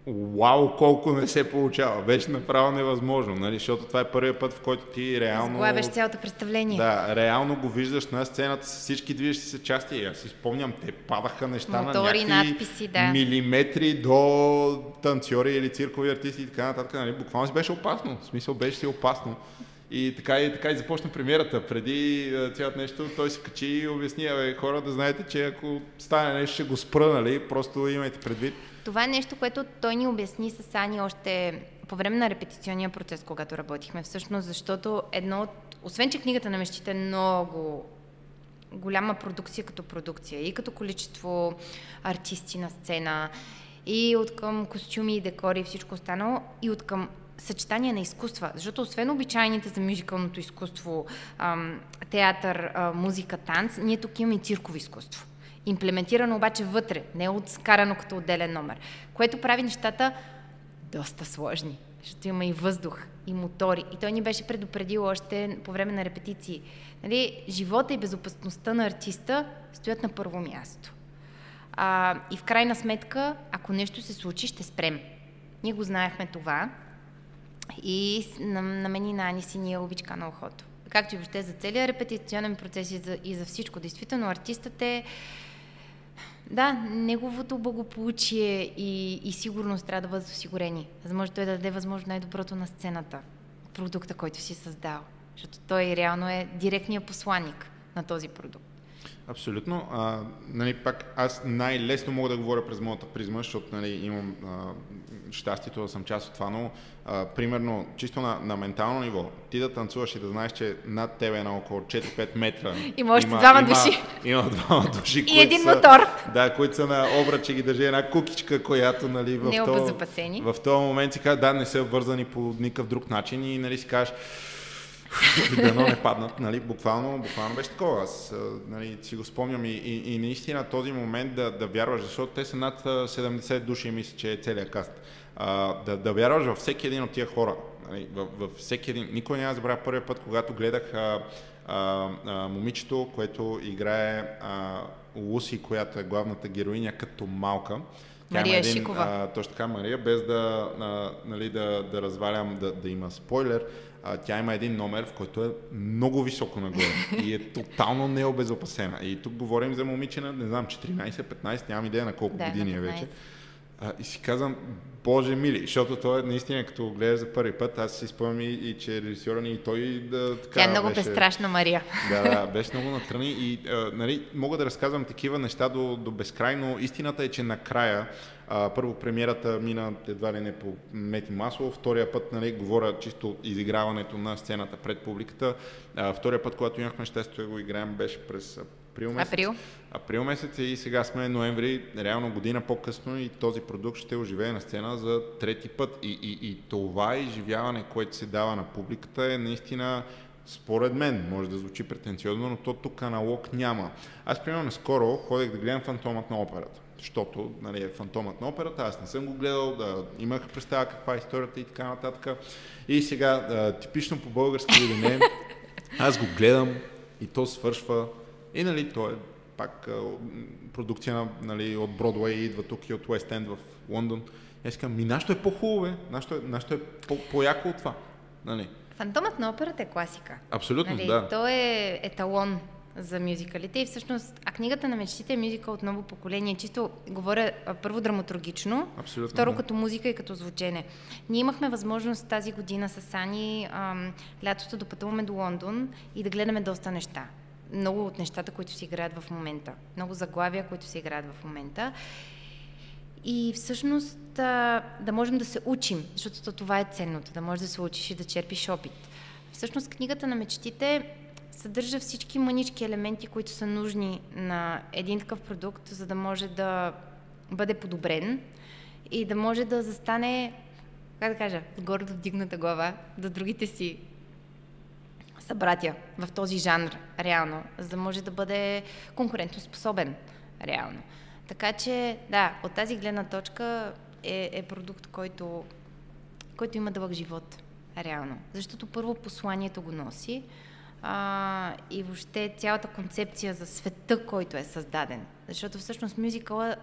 [SPEAKER 1] вау, колко не се получава. Беше направо невъзможно, нали? Защото това е първият път, в който ти реално...
[SPEAKER 2] Сглавяш цялото представление.
[SPEAKER 1] Да, реално го виждаш на сцената с всички движещи се части. Аз си спомням, те падаха неща
[SPEAKER 2] мотори,
[SPEAKER 1] на някакви
[SPEAKER 2] надписи, да.
[SPEAKER 1] Милиметри до танцори или циркови артисти и така нататък. Нали? Буквално си беше опасно. В смисъл беше си опасно. И така и започна премиерата. Преди цялото нещо той се качи и обясни: хора, да знаете, че ако стане нещо, ще го спра, нали? Просто имайте предвид.
[SPEAKER 2] Това е нещо, което той ни обясни с Ани още по време на репетиционния процес, когато работихме. Всъщност, защото освен че книгата на мечтите е много голяма продукция като продукция и като количество артисти на сцена, и от към костюми и декори и всичко останало, и от към съчетание на изкуства, защото освен обичайните за мюзикълното изкуство, театър, музика, танц, ние тук имаме и цирково изкуство. Имплементирано обаче вътре, не скарано като отделен номер, което прави нещата доста сложни, защото има и въздух, и мотори. И той ни беше предупредил още по време на репетиции. Нали, живота и безопасността на артиста стоят на първо място. И в крайна сметка, ако нещо се случи, ще спрем. Ние го знаехме това и на мен и на Ани си ни е обичка на ухото. Както и въобще за целия репетиционен процес и за всичко. Действително, артистът е... Да, неговото благополучие и сигурност трябва да бъдат осигурени. За да може той да даде възможно най-доброто на сцената, продукта, който си създал. Защото той реално е директният посланник на този продукт.
[SPEAKER 1] Абсолютно. Нали, пак аз най-лесно мога да говоря през моята призма, защото нали, имам щастието да съм част от това, но примерно чисто на ментално ниво, ти да танцуваш и да знаеш, че над тебе на около 4-5 метра
[SPEAKER 2] има още двама души.
[SPEAKER 1] Има двама души,
[SPEAKER 2] и един мотор.
[SPEAKER 1] Да, които са на обръче, ги държи една кукичка, която нали, в този момент си казва, да, не са вързани по никакъв друг начин и нали, си кажеш, дано не паднат, нали, буквално беше такова. Аз нали, си го спомням и наистина този момент да вярваш, защото те са над 70 души, мисля, че е целият каст. Да вярваш във всеки един от тия хора. Нали, във всеки един. Никой няма да забравя първия път, когато гледах момичето, което играе Луси, която е главната героиня като малка.
[SPEAKER 2] Мария Шикова.
[SPEAKER 1] Точно така, Мария, без да развалям, да има спойлер. Тя има един номер, в който е много високо нагоре и е тотално необезопасена. И тук говорим за момиче на, не знам, 14-15, нямам идея на колко години е вече. И си казвам, Боже мили, защото той наистина, като го гледаш за първи път, аз си спомням и че режисьора ни и той така.
[SPEAKER 2] Тя е много безстрашна Мария.
[SPEAKER 1] Да, беше много натръни и нали, мога да разказвам такива неща до безкрай, но истината е, че накрая първо премиерата мина едва ли не по мети масово, втория път, нали, говоря чисто изиграването на сцената пред публиката. Втория път, когато имахме щастие да го играем, беше през април месец и сега сме ноември, реално година по-късно и този продукт ще оживее на сцена за трети път. И това изживяване, което се дава на публиката е наистина, според мен, може да звучи претенциозно, но то тук аналог няма. Аз примерно наскоро ходех да гледам Фантомът на операта, защото нали, е Фантомът на операта, аз не съм го гледал, имах представа каква е историята и така нататък. И сега, типично по български или не, аз го гледам и то свършва. И нали, то е пак продукция нали, от Бродуей, идва тук и от Уест Енд в Лондон. Аз казвам, нашето е по-хубаво, нашето е по-яко от това. Нали.
[SPEAKER 2] Фантомът на операта е класика.
[SPEAKER 1] Абсолютно,
[SPEAKER 2] нали,
[SPEAKER 1] да.
[SPEAKER 2] То е еталон за мюзикалите и всъщност, а книгата на мечтите е мюзикъл от ново поколение. Чисто говоря първо драматургично,
[SPEAKER 1] абсолютно,
[SPEAKER 2] второ
[SPEAKER 1] да.
[SPEAKER 2] като музика и като звучене. Ние имахме възможност тази година с Ани лятото да пътуваме до Лондон и да гледаме доста неща. Много от нещата, които се играят в момента. Много заглавия, които се играят в момента. И всъщност да можем да се учим, защото това е ценното, да можеш да се учиш и да черпиш опит. Всъщност книгата на мечтите съдържа всички мънички елементи, които са нужни на един такъв продукт, за да може да бъде подобрен и да може да застане, как да кажа, гордо вдигната глава до другите си събратя в този жанр, реално, за да може да бъде конкурентоспособен, реално. Така че, да, от тази гледна точка е продукт, който има дълъг живот, реално. Защото първо посланието го носи и въобще цялата концепция за света, който е създаден. Защото всъщност мюзикъла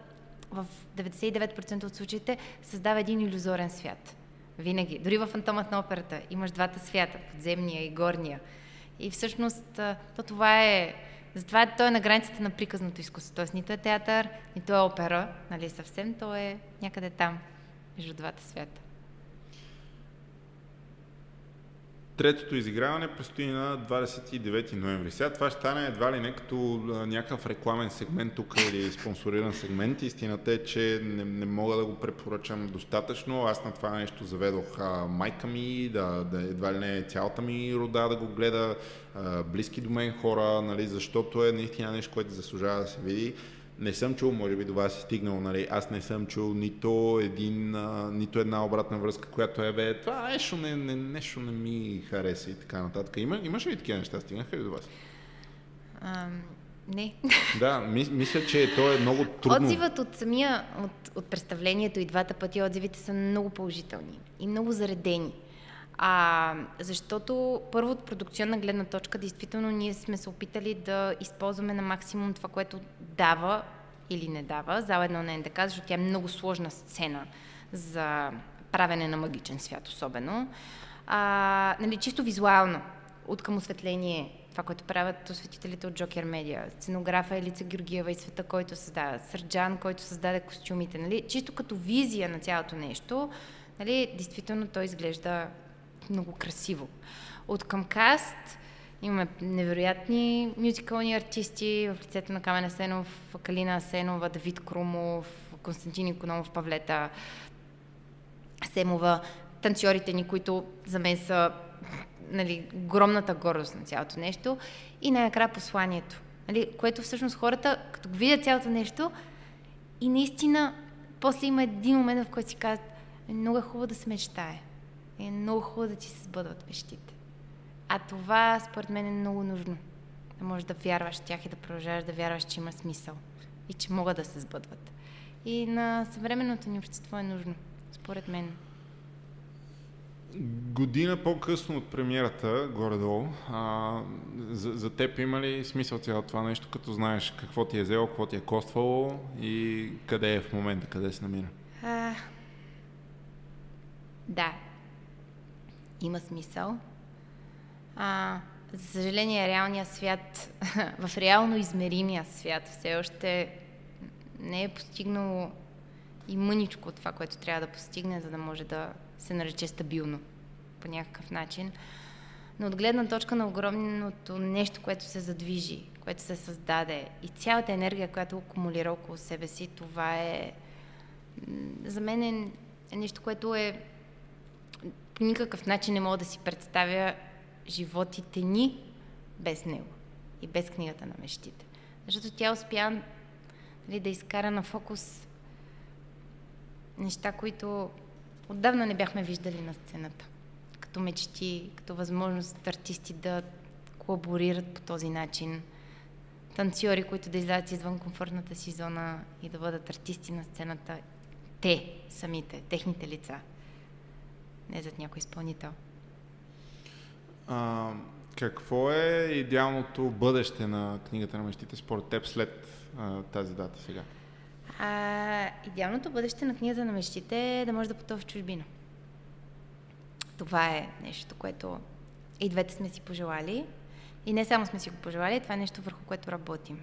[SPEAKER 2] в 99% от случаите създава един илюзорен свят. Винаги. Дори в Фантомът на операта имаш двата свята, подземния и горния. И всъщност това е... Затова той е на границата на приказното изкуство. Тоест нито е театър, нито е опера, нали съвсем, то е някъде там, между двата свята.
[SPEAKER 1] Третото изиграване предстои на 29 ноември. Сега това ще стане едва ли не като някакъв рекламен сегмент тук или спонсориран сегмент. Истината е, че не мога да го препоръчам достатъчно. Аз на това нещо заведох майка ми, да едва ли не цялата ми рода да го гледа, близки до мен хора, нали, защото е наистина нещо, което заслужава да се види. Не съм чул, може би до вас е стигнал, нали, аз не съм чул нито една обратна връзка, която това нещо не ми хареса и така нататък. Имаш ли такива неща? Стигнаха ли до вас?
[SPEAKER 2] Не.
[SPEAKER 1] Да, мисля, че то е много трудно.
[SPEAKER 2] Отзивът от представлението и двата пъти отзивите са много положителни и много заредени. Защото първо от продукционна гледна точка, действително ние сме се опитали да използваме на максимум това, което дава или не дава зала 1 на НДК, защото тя е много сложна сцена за правене на магичен свят особено. Нали, чисто визуално, от към осветление, това, което правят осветителите от Джокер Медиа, сценографа Елица Георгиева и света, който създава, Сърджан, който създаде костюмите, нали, чисто като визия на цялото нещо, нали, действително той изглежда много красиво. От към каст имаме невероятни мюзикални артисти в лицето на Камен Асенов, Калина Асенова, Давид Крумов, Константин Икономов, Павлета Семова, танцорите ни, които за мен са, нали, огромната гордост на цялото нещо и най-накрая посланието, нали, което всъщност хората, като го видят цялото нещо и наистина после има един момент, в който си казват, много е хубаво да се мечтае. Е много хубаво да ти се сбъдват мечтите. А това, според мен, е много нужно. Да можеш да вярваш в тях и да продължаваш да вярваш, че има смисъл и че могат да се сбъдват. И на съвременното ни общество е нужно, според мен.
[SPEAKER 1] Година по-късно от премиерата, горе-долу, за теб има ли смисъл цялото това нещо, като знаеш какво ти е взело, какво ти е коствало и къде е в момента, къде се намира?
[SPEAKER 2] Да. Има смисъл. За съжаление, реалният свят, в реално измеримия свят все още не е постигнало и мъничко от това, което трябва да постигне, за да може да се нарече стабилно по някакъв начин. Но от гледна точка на огромното нещо, което се задвижи, което се създаде и цялата енергия, която акумулира около себе си, това е за мен е нещо, което е по никакъв начин не мога да си представя животите ни без него и без книгата на мечтите. Защото тя успя, нали, да изкара на фокус неща, които отдавна не бяхме виждали на сцената. Като мечти, като възможност артисти да колаборират по този начин. Танцори, които да излязат извън комфортната си зона и да бъдат артисти на сцената. Те самите, техните лица. Не зад някой изпълнител.
[SPEAKER 1] Какво е идеалното бъдеще на книгата на мечтите според теб след тази дата сега?
[SPEAKER 2] Идеалното бъдеще на книгата на мечтите е да може да пътува в чужбина. Това е нещо, което и двете сме си пожелали И не само сме си го пожелали, това е нещо, върху което работим.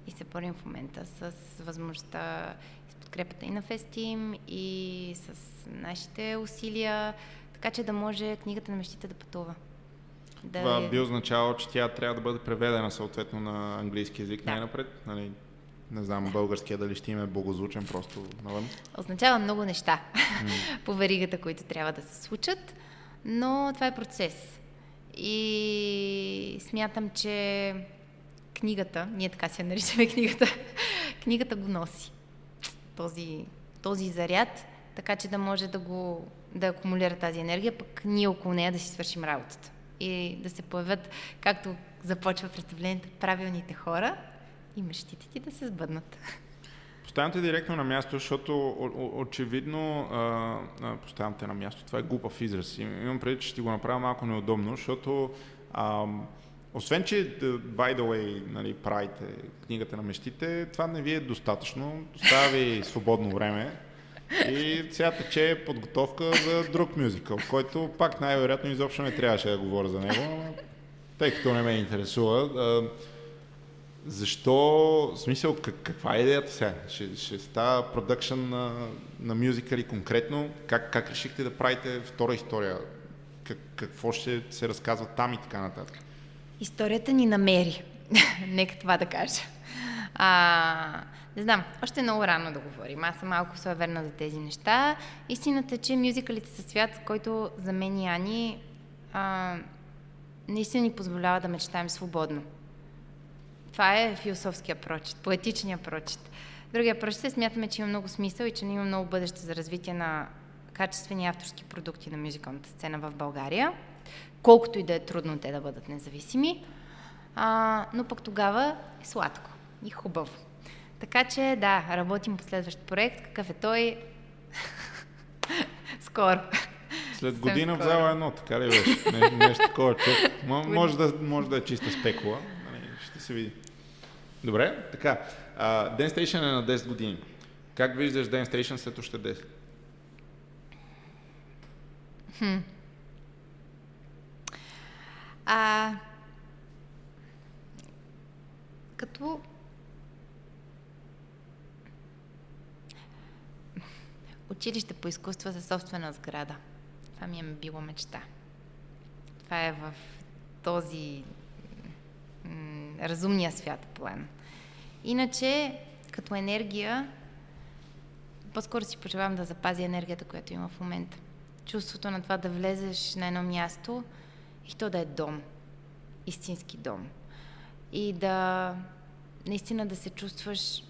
[SPEAKER 2] И се борим в момента с възможността, с подкрепата и на Фестим, и с нашите усилия, така че да може книгата на мечтите да пътува.
[SPEAKER 1] Това би означало, че тя трябва да бъде преведена съответно на английски език най-напред. Нали, не знам българския дали ще им е благозвучен просто навън.
[SPEAKER 2] Означава много неща по веригата, които трябва да се случат, но това е процес. И смятам, че книгата, ние така си я наричаме книгата го носи. Този заряд, така че да може да акумулира тази енергия, пък ние около нея да си свършим работата. И да се появят, както започва представлението, правилните хора и мечтите ти да се сбъднат.
[SPEAKER 1] Поставям те директно на място, защото очевидно поставям те на място. Това е глупав израз. Имам преди, че ще го направя малко неудобно, защото освен, че by the way, нали, правите книгата на мечтите, това не ви е достатъчно. Остава ви свободно време и сега тече подготовка за друг мюзикъл, който пак най-вероятно изобщо не трябваше да говоря за него, тъй като не ме интересува. Защо, в смисъл, каква е идеята сега? Ще става продъкшън на мюзикали конкретно? Как решихте да правите втора история? Какво ще се разказва там и така нататък?
[SPEAKER 2] Историята ни намери. Нека това да кажа. Не знам, още е много рано да говорим. Аз съм малко суеверна за тези неща. Истината е, че мюзикалите са свят, който за мен и Ани наистина ни позволява да мечтаем свободно. Това е философския прочит, поетичния прочит. Другия прочит е, смятаме, че има много смисъл и че има много бъдеще за развитие на качествени авторски продукти на мюзикалната сцена в България, колкото и да е трудно те да бъдат независими, но пък тогава е сладко и хубаво. Така че да, работим по следващ проект. Какъв е той? Скоро.
[SPEAKER 1] След година в зала едно, така ли беше? Нещо такова чук. Може да е чиста спекула. Ще се види. Добре, така. Dance Station е на 10 години. Как виждаш Dance Station след още 10?
[SPEAKER 2] Като училище по изкуство за собствена сграда. Това ми е било мечта. Това е в този разумния свят план. Иначе, като енергия, по-скоро си пожелавам да запазя енергията, която има в момента. Чувството на това да влезеш на едно място и то да е дом. Истински дом. И да наистина да се чувстваш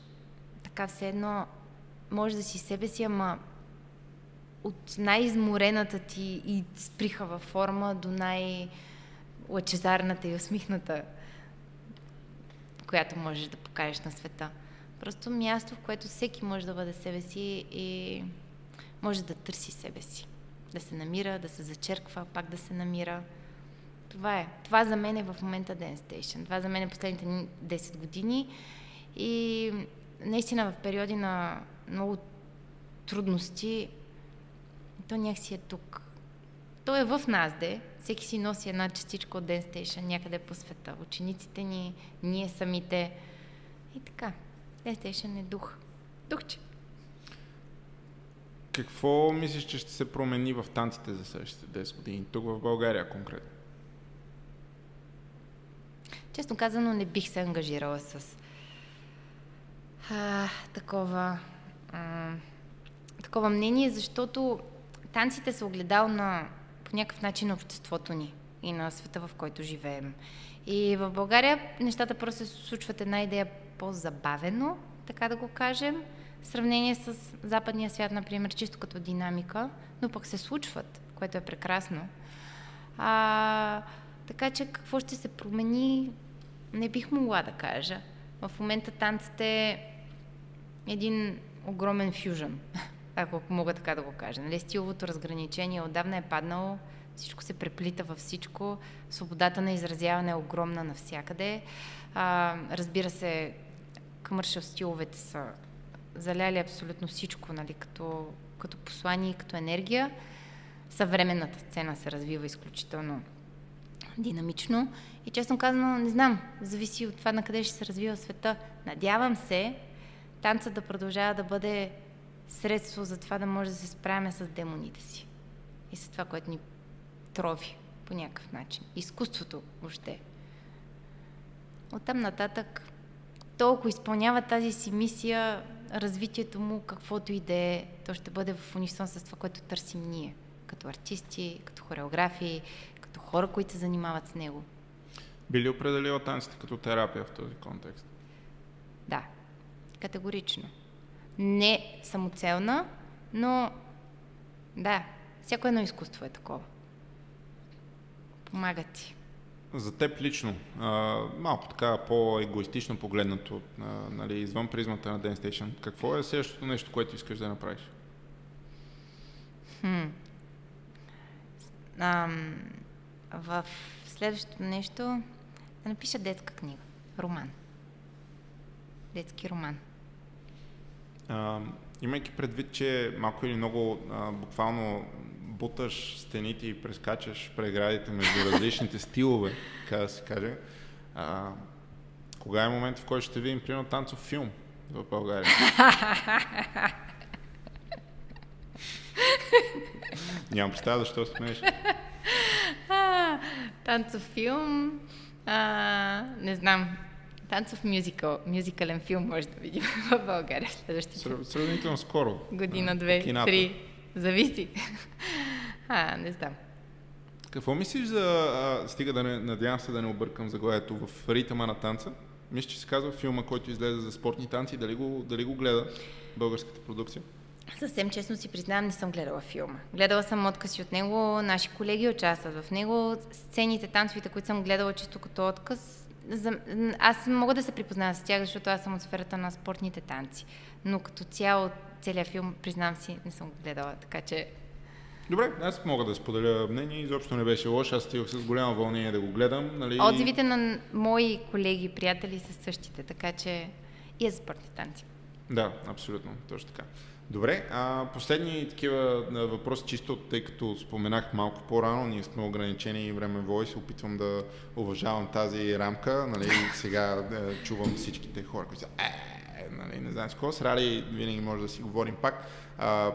[SPEAKER 2] така все едно, може да си себе си, ама от най-изморената ти и сприхава форма до най-лъчезарната и усмихната, която можеш да покажеш на света. Просто място, в което всеки може да бъде себе си и може да търси себе си. Да се намира, да се зачерква, пак да се намира. Това е. Това за мен е в момента Dance Station. Това за мен е последните 10 години и наистина в периоди на много трудности то някакси е тук. То е в нас, всеки си носи една частичка от Dance Station някъде по света. Учениците ни, ние самите. И така. Dance Station е дух. Духче.
[SPEAKER 1] Какво мислиш, че ще се промени в танците за следващите 10 години? Тук в България конкретно.
[SPEAKER 2] Честно казано, не бих се ангажирала с такова мнение, защото танците са огледал по някакъв начин на обществото ни и на света, в който живеем. И в България нещата просто се случват една идея по-забавено, така да го кажем, в сравнение с западния свят, например, чисто като динамика, но пък се случват, което е прекрасно. Така че какво ще се промени, не бих могла да кажа. В момента танците е един огромен фюжън, ако мога така да го кажа. Нали? Стиловото разграничение отдавна е паднало, всичко се преплита във всичко, свободата на изразяване е огромна навсякъде. Разбира се, комършъл стиловете са заляли абсолютно всичко, нали? като послание, като енергия. Съвременната сцена се развива изключително динамично и честно казано не знам, зависи от това на къде ще се развива света. Надявам се танцът да продължава да бъде средство за това да може да се справяме с демоните си и с това, което ни трови по някакъв начин. Изкуството въобще. Оттам нататък толкова изпълнява тази си мисия, развитието му, каквото и да е, то ще бъде в унисон с това, което търсим ние, като артисти, като хореографи, като хора, които се занимават с него.
[SPEAKER 1] Би ли определила танците като терапия в този контекст?
[SPEAKER 2] Да, категорично. Не самоцелна, но да, всяко едно изкуство е такова. Помага ти.
[SPEAKER 1] За теб лично, малко така по-егоистично погледнато, нали, извън призмата на Dance Station, какво е следващото нещо, което искаш да направиш?
[SPEAKER 2] В следващото нещо да напиша детска книга. Роман. Детски роман.
[SPEAKER 1] Имайки предвид, че малко или много буквално буташ стените и прескачаш преградите между различните стилове, така да се каже, кога е момент, в който ще видим, примерно, танцов филм в България? Нямам представа защо смееш.
[SPEAKER 2] Танцов филм, не знам, танцов мюзикален филм може да видим в България следващите.
[SPEAKER 1] Сравнително скоро.
[SPEAKER 2] Година, две, три, зависи. Не знам.
[SPEAKER 1] Какво мислиш за, стига да не, надявам се да не объркам заглавието, в ритъма на танца? Мисля, че се казва филма, който излезе за спортни танци, дали го гледа българската продукция?
[SPEAKER 2] Съвсем честно си признавам, не съм гледала филма. Гледала съм откъси от него, наши колеги участват в него. Сцените, танцовите, които съм гледала чисто като отказ, аз мога да се припозная с тях, защото аз съм от сферата на спортните танци. Но като цяло, целият филм, признавам си, не съм го гледала, така че...
[SPEAKER 1] Добре, аз мога да споделя мнение, изобщо не беше лошо, аз стигах с голямо вълнение да го гледам. Нали...
[SPEAKER 2] Отзивите на мои колеги и приятели са същите, така че и за спортни танци.
[SPEAKER 1] Да, абсолютно, точно така. Добре, последни такива въпроси, чисто тъй като споменах малко по-рано, ние сме ограничени времево и се опитвам да уважавам тази рамка. Нали, сега чувам всичките хора, които са нали, не знам с какво, с Рали винаги може да си говорим пак.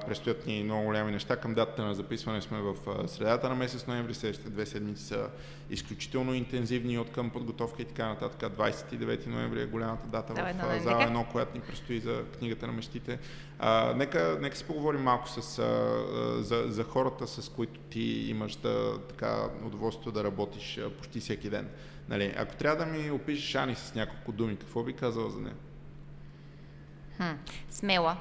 [SPEAKER 1] Предстоят ни много голями неща. Към датата на записване сме в средата на месец ноември, следващите 2 седмици са изключително интензивни от към подготовка и така нататък. 29 ноември е голямата дата в зала 1, която ни предстои за книгата на мечтите. Нека си поговорим малко за хората, с които ти имаш удоволствието да работиш почти всеки ден. Нали, ако трябва да ми опишеш Ани с няколко думи, какво би казала за нея?
[SPEAKER 2] Смела.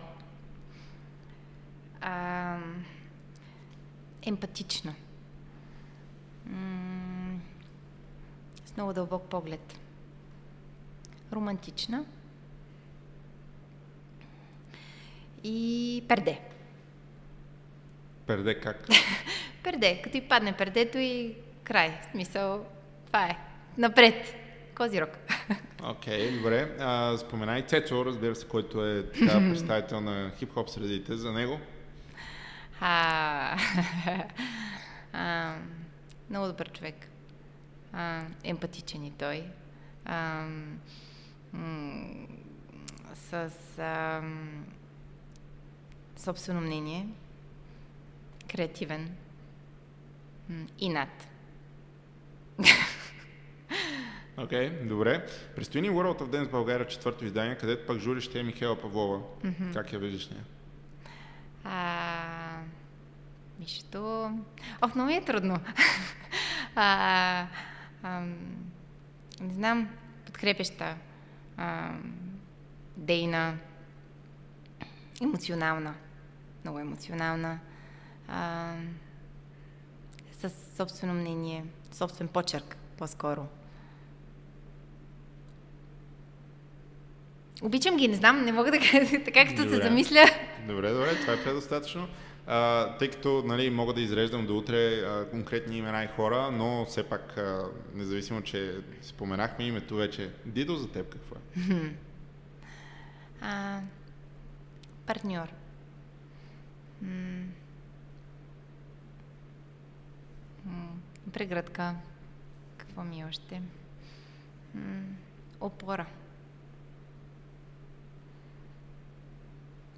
[SPEAKER 2] Емпатична. С много дълбок поглед. Романтична. И перде.
[SPEAKER 1] Перде как?
[SPEAKER 2] Перде. Като и падне пердето и край. В смисъл, това е. Напред. Козирог.
[SPEAKER 1] Окей, добре. Споменай Цецо, разбира се, който е така представител на хип-хоп средите. За него?
[SPEAKER 2] Много добър човек. Емпатичен и той. С собствено мнение. Креативен. И над.
[SPEAKER 1] Окей, добре. Предстои ни World of Dance България 4-то издание, където пък журища е Михаела Павлова. Как я виждаш нея?
[SPEAKER 2] Нищо... много ми е трудно. Не знам, подкрепяща, дейна, емоционална, много емоционална, със собствено мнение, собствен почерк, по-скоро. Обичам ги, не знам, не мога да кажа така, като се замисля.
[SPEAKER 1] Добре, това е предостатъчно. Тъй като мога да изреждам до утре конкретни имена и хора, но все пак, независимо, че споменахме името вече, Дидо, за теб какво е?
[SPEAKER 2] Партньор. Прегръдка. Какво ми още? Опора.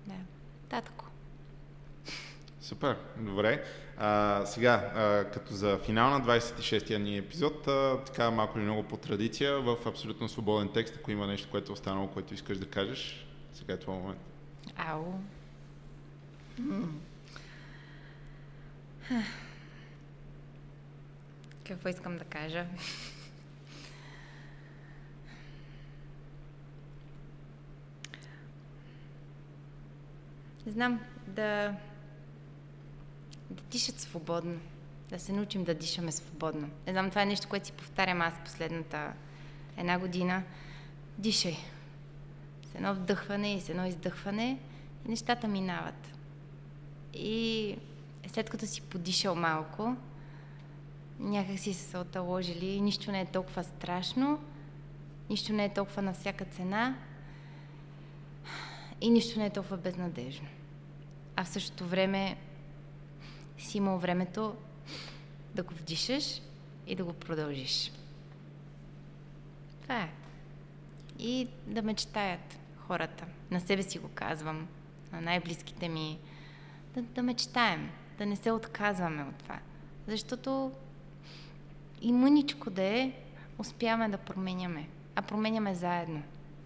[SPEAKER 2] Да, татко.
[SPEAKER 1] Супер, добре. Сега, като за финал на 26-я ни епизод, така малко или много по традиция, в абсолютно свободен текст, ако има нещо, което е останало, което искаш да кажеш, сега е това момент.
[SPEAKER 2] Ау. Какво искам да кажа? Не знам, да дишат свободно, да се научим да дишаме свободно. Не знам, това е нещо, което си повтарям аз последната една година. Дишай. С едно вдъхване и с едно издъхване и нещата минават. И след като си подишал малко, някак си се оталожили и нищо не е толкова страшно, нищо не е толкова на всяка цена и нищо не е толкова безнадежно. А в същото време си имал времето да го вдишаш и да го продължиш. Това е. И да мечтаят хората. На себе си го казвам, на най-близките ми. Да мечтаем, да не се отказваме от това. Защото и мъничко да е, успяваме да променяме. А променяме заедно.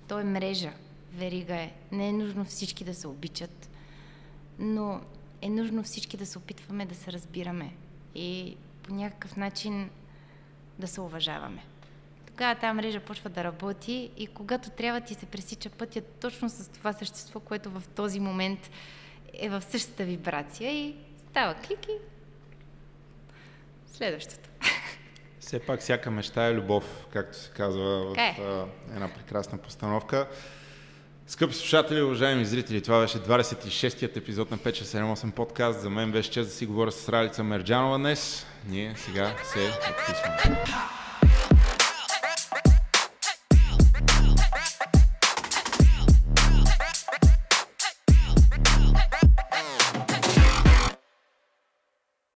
[SPEAKER 2] То е мрежа, верига е. Не е нужно всички да се обичат, но е нужно всички да се опитваме да се разбираме и по някакъв начин да се уважаваме. Тогава тази мрежа почва да работи и когато трябва ти се пресича пътя точно с това същество, което в този момент е в същата вибрация и става клик и следващото.
[SPEAKER 1] Все пак всяка мечта е любов, както се казва в една прекрасна постановка. Скъпи слушатели, уважаеми зрители, това беше 26-тият епизод на 5678 подкаст. За мен беше чест да си говоря с Ралица Мерджанова днес. Ние сега се отписваме.